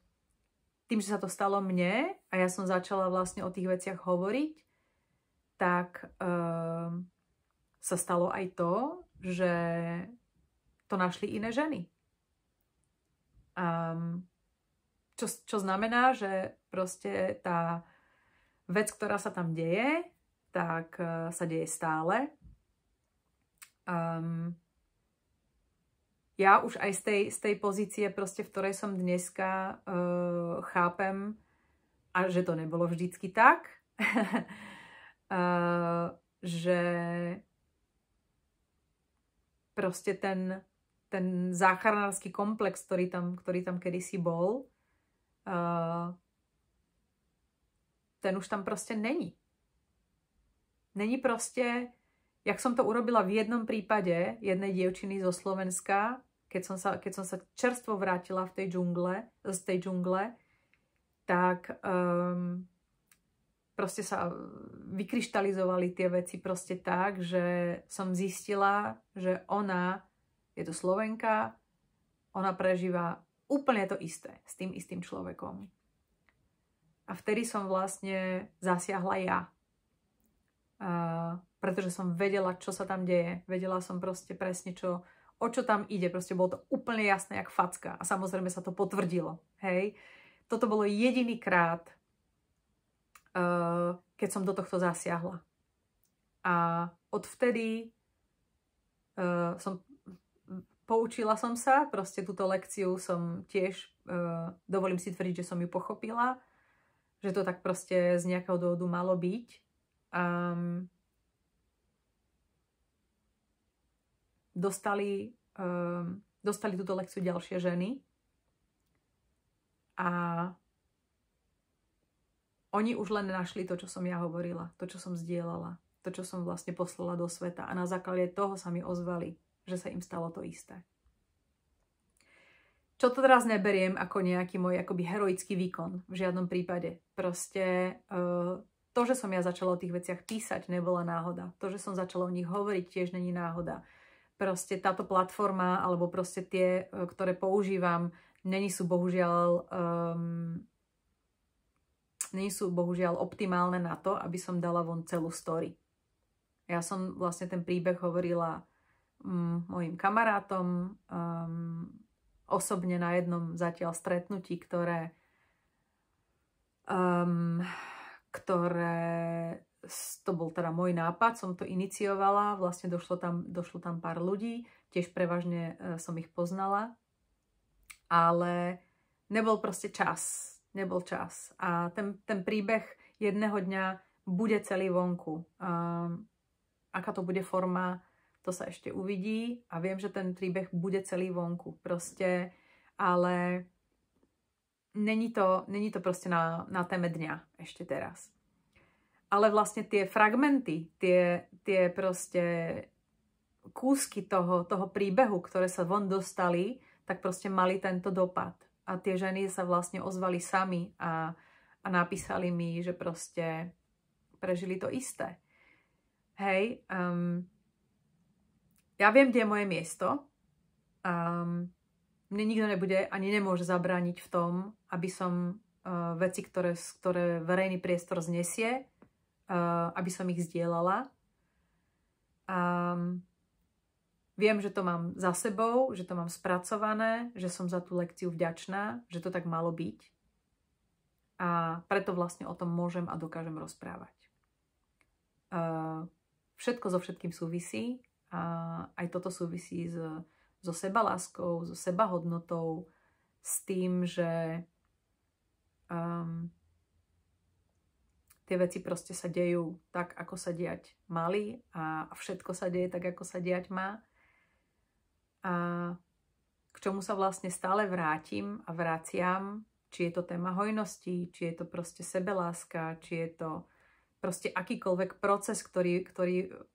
tým, že sa to stalo mne a ja som začala vlastne o tých veciach hovoriť, tak sa stalo aj to, že to našli iné ženy. Čo znamená, že proste tá vec, ktorá sa tam deje, tak sa deje stále. Ja už aj z tej pozície, proste, v ktorej som dneska, chápem, a že to nebolo vždycky tak, že proste ten záchranársky komplex, ktorý tam kedysi bol, ten už tam proste není. Není proste, jak som to urobila v jednom prípade jednej dievčiny zo Slovenska, keď som sa čerstvo vrátila z tej džungle, tak proste sa vykryštalizovali tie veci proste tak, že som zistila, že ona je to Slovenka, ona prežíva úplne to isté s tým istým človekom. A vtedy som vlastne zasiahla ja. Pretože som vedela, čo sa tam deje. Vedela som proste presne, o čo tam ide. Proste bolo to úplne jasné, jak facka. A samozrejme sa to potvrdilo. Hej. Toto bolo jediný krát, keď som do tohto zasiahla. A odvtedy poučila som sa. Proste túto lekciu som tiež, dovolím si tvrdiť, že som ju pochopila. Že to tak proste z nejakého dôvodu malo byť. dostali túto lekciu ďalšie ženy a oni už len našli to, čo som ja hovorila, to, čo som zdieľala, to, čo som vlastne poslala do sveta a na základe toho sa mi ozvali, že sa im stalo to isté. Čo to teraz neberiem ako nejaký môj akoby heroický výkon, v žiadnom prípade. Proste to, že som ja začala o tých veciach písať, nebola náhoda. To, že som začala o nich hovoriť, tiež není náhoda. Proste táto platforma, alebo proste tie, ktoré používam, není sú bohužiaľ optimálne na to, aby som dala von celú story. Ja som vlastne ten príbeh hovorila mojim kamarátom, osobne na jednom zatiaľ stretnutí, ktoré to bol teda môj nápad, som to iniciovala, vlastne došlo tam pár ľudí, tiež prevažne som ich poznala, ale nebol čas. A ten príbeh jedného dňa bude celý vonku. Aká to bude forma, to sa ešte uvidí a viem, že ten príbeh bude celý vonku. Proste, ale není to proste na téme dňa ešte teraz. Ale vlastne tie fragmenty, tie proste kúsky toho príbehu, ktoré sa von dostali, tak proste mali tento dopad. A tie ženy sa vlastne ozvali sami a napísali mi, že proste prežili to isté. Hej, ja viem, kde je moje miesto. Mne nikto nebude ani nemôže zabrániť v tom, aby som veci, ktoré verejný priestor znesie, aby som ich zdieľala. Viem, že to mám za sebou, že to mám spracované, že som za tú lekciu vďačná, že to tak malo byť. A preto vlastne o tom môžem a dokážem rozprávať. Všetko so všetkým súvisí. A aj toto súvisí so sebaláskou, so sebahodnotou, s tým, že tie veci proste sa dejú tak, ako sa diať mali a všetko sa deje tak, ako sa diať má. A k čomu sa vlastne stále vrátim a vraciam, či je to téma hojnosti, či je to proste sebeláska, či je to proste akýkoľvek proces, ktorý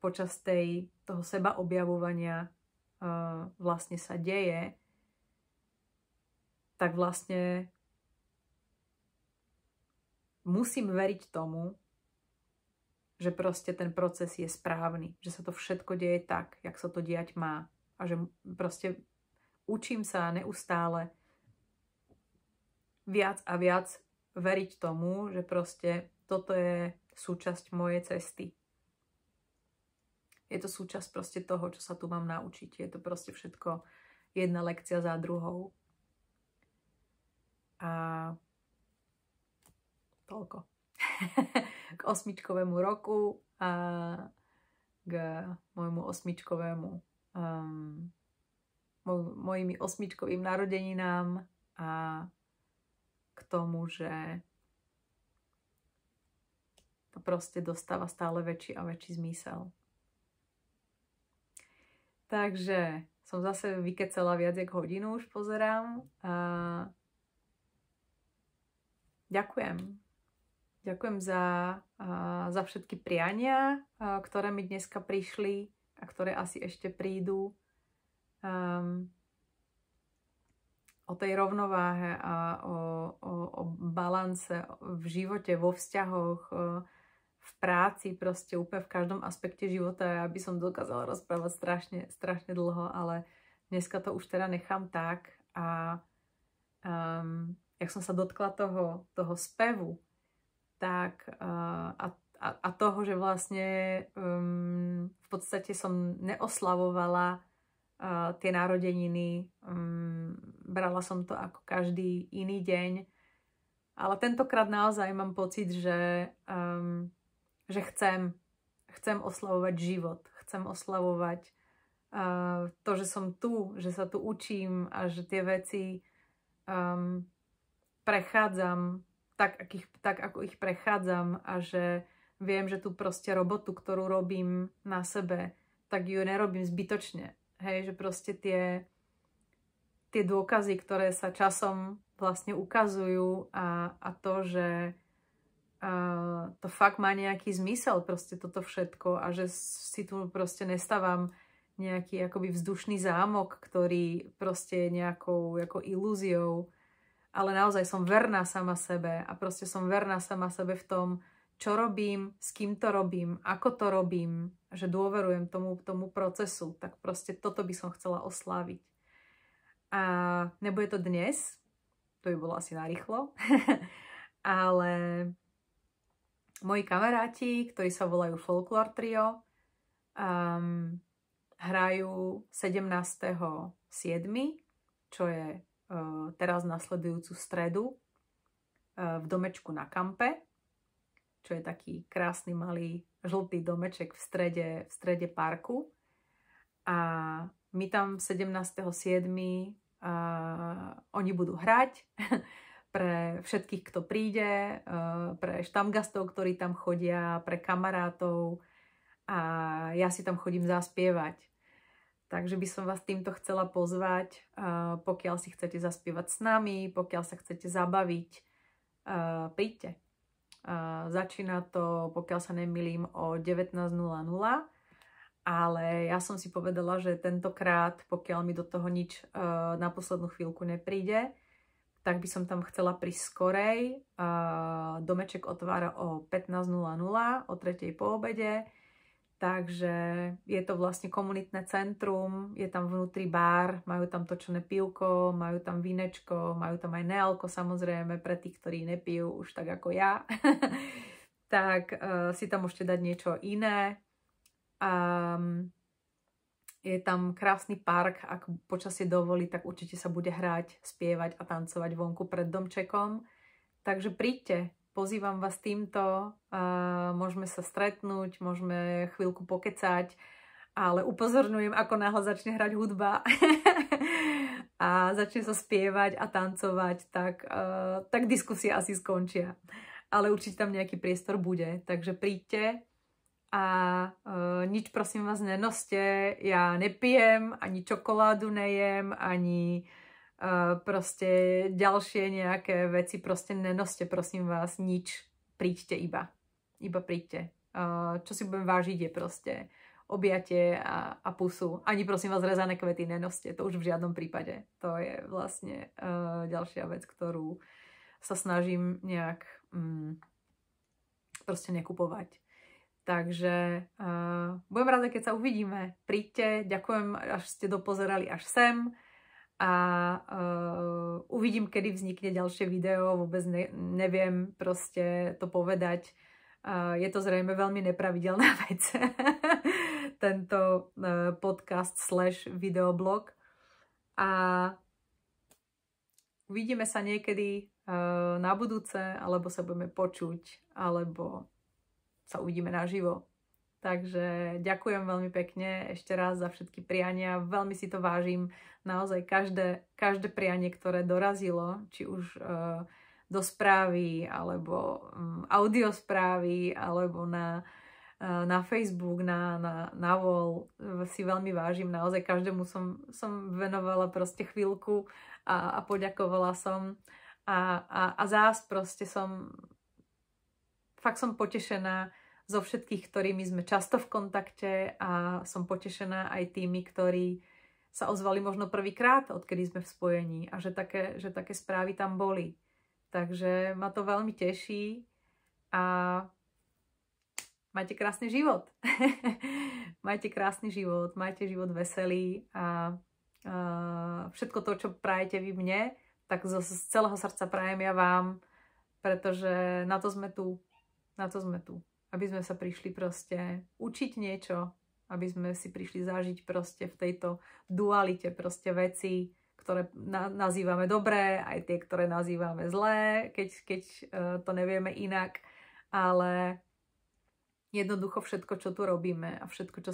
počas toho seba objavovania vlastne sa deje, tak vlastne musím veriť tomu, že proste ten proces je správny, že sa to všetko deje tak, jak sa to diať má. A že proste učím sa neustále viac a viac veriť tomu, že proste toto je súčasť mojej cesty. Je to súčasť proste toho, čo sa tu mám naučiť. Je to proste všetko jedna lekcia za druhou. A toľko. K 8-čkovému roku a k môjmu 8-čkovému mojimi 8-čkovým narodeninám a k tomu, že to proste dostáva stále väčší a väčší zmysel. Takže som zase vykecela viac jak hodinu, už pozerám. Ďakujem. Ďakujem za všetky priania, ktoré mi dneska prišli a ktoré asi ešte prídu. O tej rovnováhe a o balance v živote, vo vzťahoch, v práci, proste úplne v každom aspekte života. Ja by som dokázala rozprávať strašne dlho, ale dneska to už teda nechám tak. A jak som sa dotkla toho spevu, tak a toho, že vlastne v podstate som neoslavovala tie narodeniny, brala som to ako každý iný deň, ale tentokrát naozaj mám pocit, že chcem oslavovať život, chcem oslavovať to, že som tu, že sa tu učím a že tie veci prechádzam tak, ako ich prechádzam a že viem, že tú proste robotu, ktorú robím na sebe, tak ju nerobím zbytočne. Hej, že proste tie dôkazy, ktoré sa časom vlastne ukazujú a to, že to fakt má nejaký zmysel, proste toto všetko a že si tu proste nestávam nejaký akoby vzdušný zámok, ktorý proste je nejakou ako ilúziou, ale naozaj som verná sama sebe a proste som verná sama sebe v tom, čo robím, s kým to robím, ako to robím, že dôverujem tomu procesu, tak proste toto by som chcela osláviť. A nebude to dnes, to by bolo asi narýchlo, ale moji kamaráti, ktorí sa volajú Folklore Trio, hrajú 17.7., čo je teraz nasledujúcu stredu v domečku na Kampe, čo je taký krásny malý žltý domeček v strede parku. A my tam 17.7. Oni budú hrať pre všetkých, kto príde, pre štamgastov, ktorí tam chodia, pre kamarátov a ja si tam chodím zaspievať. Takže by som vás týmto chcela pozvať, pokiaľ si chcete zaspievať s nami, pokiaľ sa chcete zabaviť, príďte. Začína to, pokiaľ sa nemýlim, o 19.00, ale ja som si povedala, že tentokrát, pokiaľ mi do toho nič na poslednú chvíľku nepríde, tak by som tam chcela prísť skorej. Domeček otvára o 15.00, o 3.00 po obede. Takže je to vlastne komunitné centrum, je tam vnútri bar, majú tam točené pivko, majú tam vínečko, majú tam aj nealko samozrejme pre tých, ktorí nepijú už tak ako ja. Tak si tam môžete dať niečo iné. Je tam krásny park, ak počasie dovolí, tak určite sa bude hrať, spievať a tancovať vonku pred domčekom. Takže príďte. Pozývam vás týmto, môžeme sa stretnúť, môžeme chvíľku pokecať, ale upozorňujem, ako náhle začne hrať hudba a začne sa spievať a tancovať, tak diskusie asi skončia. Ale určite tam nejaký priestor bude, takže príďte a nič prosím vás nenoste, ja nepijem, ani čokoládu nejem, ani proste ďalšie nejaké veci, proste nenoste, prosím vás, nič. Príďte iba. Iba príďte. Čo si budem vážiť je proste objatie a pusu. Ani prosím vás rezané kvety nenoste. To už v žiadnom prípade. To je vlastne ďalšia vec, ktorú sa snažím nejak proste nekupovať. Takže budem rada, keď sa uvidíme. Príďte. Ďakujem, až ste dopozerali až sem. A uvidím, kedy vznikne ďalšie video, vôbec neviem proste to povedať. Je to zrejme veľmi nepravidelná vec, tento podcast / videoblog. A uvidíme sa niekedy na budúce, alebo sa budeme počuť, alebo sa uvidíme naživo. Takže ďakujem veľmi pekne ešte raz za všetky priania, veľmi si to vážim, naozaj každé prianie, ktoré dorazilo, či už do správy, alebo audiosprávy, alebo na Facebook, na wall, si veľmi vážim, naozaj každému som venovala proste chvíľku a poďakovala som a zás proste fakt som potešená zo všetkých, ktorými sme často v kontakte a som potešená aj tými, ktorí sa ozvali možno prvýkrát, odkedy sme v spojení a že také správy tam boli. Takže ma to veľmi teší a majte krásny život. Majte krásny život, majte život veselý a všetko to, čo prajete vy mne, tak z celého srdca prajem ja vám, pretože na to sme tu. Aby sme sa prišli proste učiť niečo, aby sme si prišli zažiť proste v tejto dualite proste veci, ktoré nazývame dobré, aj tie, ktoré nazývame zlé, keď to nevieme inak, ale jednoducho všetko, čo tu robíme a všetko, čo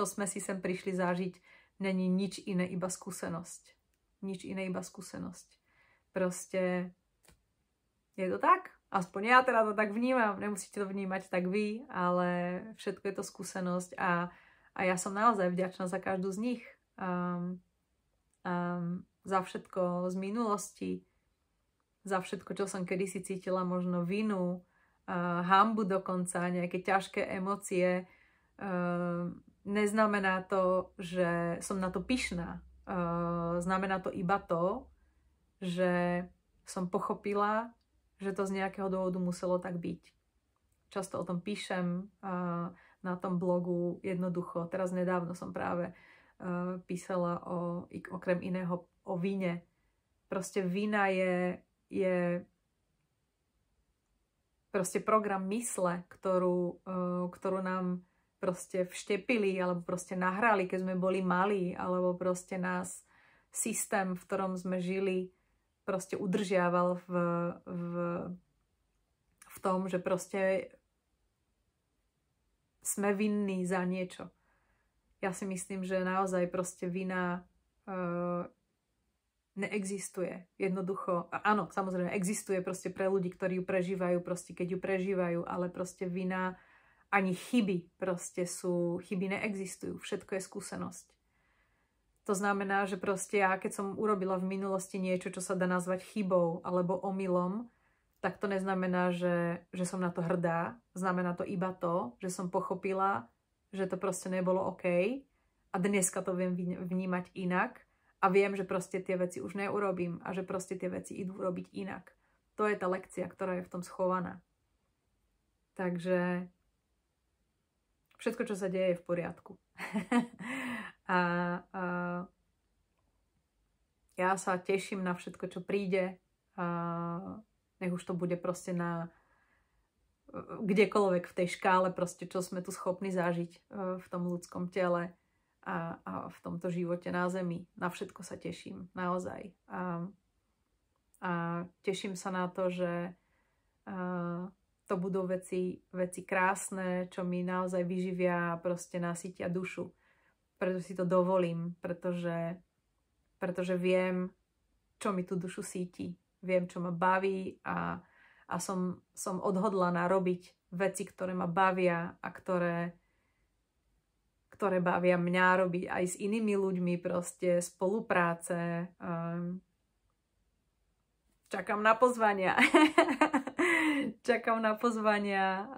sme si sem prišli zažiť, není nič iné, iba skúsenosť. Nič iné, iba skúsenosť. Proste je to tak? Aspoň ja teda to tak vnímam, nemusíte to vnímať tak vy, ale všetko je to skúsenosť a A ja som naozaj vďačná za každú z nich. Za všetko z minulosti, za všetko, čo som kedysi cítila, možno vinu, hanbu dokonca, nejaké ťažké emócie. Neznamená to, že som na to pyšná. Znamená to iba to, že som pochopila, že to z nejakého dôvodu muselo tak byť. Často o tom píšem na tom blogu jednoducho. Teraz nedávno som práve písala okrem iného o vine. Proste vina je proste program mysle, ktorú nám proste vštepili alebo proste nahrali, keď sme boli malí, alebo proste nás systém, v ktorom sme žili, proste udržiaval v tom, že proste sme vinní za niečo. Ja si myslím, že naozaj proste vina neexistuje. Jednoducho, áno, samozrejme, existuje proste pre ľudí, ktorí ju prežívajú, proste keď ju prežívajú, ale proste vina ani chyby chyby neexistujú. Všetko je skúsenosť. To znamená, že proste ja, keď som urobila v minulosti niečo, čo sa dá nazvať chybou alebo omylom, tak to neznamená, že som na to hrdá. Znamená to iba to, že som pochopila, že to proste nebolo OK a dneska to viem vnímať inak a viem, že proste tie veci už neurobím a že proste tie veci idú robiť inak. To je tá lekcia, ktorá je v tom schovaná. Takže všetko, čo sa deje, je v poriadku. a ja sa teším na všetko, čo príde. Nech už to bude proste kdekoľvek v tej škále, proste, čo sme tu schopní zažiť v tom ľudskom tele a v tomto živote na zemi. Na všetko sa teším, naozaj. A teším sa na to, že to budú veci krásne, čo mi naozaj vyživia a proste nasytia dušu. Preto si to dovolím, pretože viem, čo mi tú dušu síti. Viem, čo ma baví a som odhodlaná robiť veci, ktoré ma bavia a ktoré bavia mňa robiť aj s inými ľuďmi, proste spolupráce. Čakám na pozvania. Čakám na pozvania.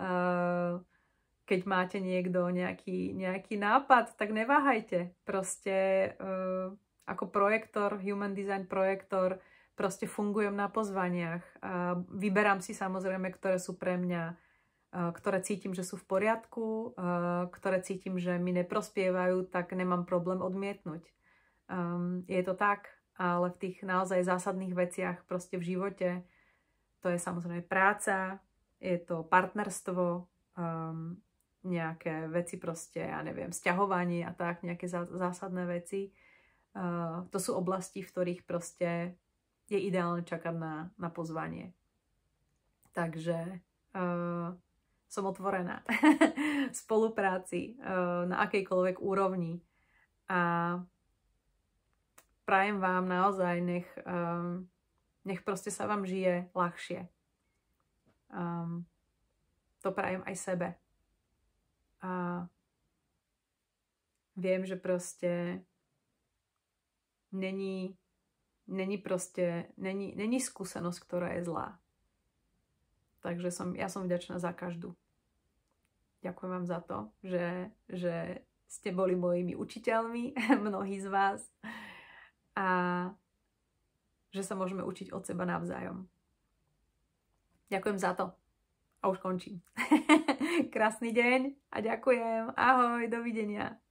Keď máte niekto nejaký nápad, tak neváhajte. Proste ako projektor, human design projektor, proste fungujem na pozvaniach. Vyberám si samozrejme, ktoré sú pre mňa, ktoré cítim, že sú v poriadku, ktoré cítim, že mi neprospievajú, tak nemám problém odmietnúť. Je to tak, ale v tých naozaj zásadných veciach proste v živote, to je samozrejme práca, je to partnerstvo, nejaké veci proste, ja neviem, sťahovanie a tak, nejaké zásadné veci. To sú oblasti, v ktorých proste je ideálne čakať na pozvanie. Takže som otvorená spolupráci na akejkoľvek úrovni a prajem vám naozaj, nech proste sa vám žije ľahšie. To prajem aj sebe. A viem, že proste není skúsenosť, ktorá je zlá. Takže ja som vďačná za každú. Ďakujem vám za to, že ste boli mojimi učiteľmi, mnohí z vás, a že sa môžeme učiť od seba navzájom. Ďakujem za to. A už končím. Krásny deň a ďakujem. Ahoj, dovidenia.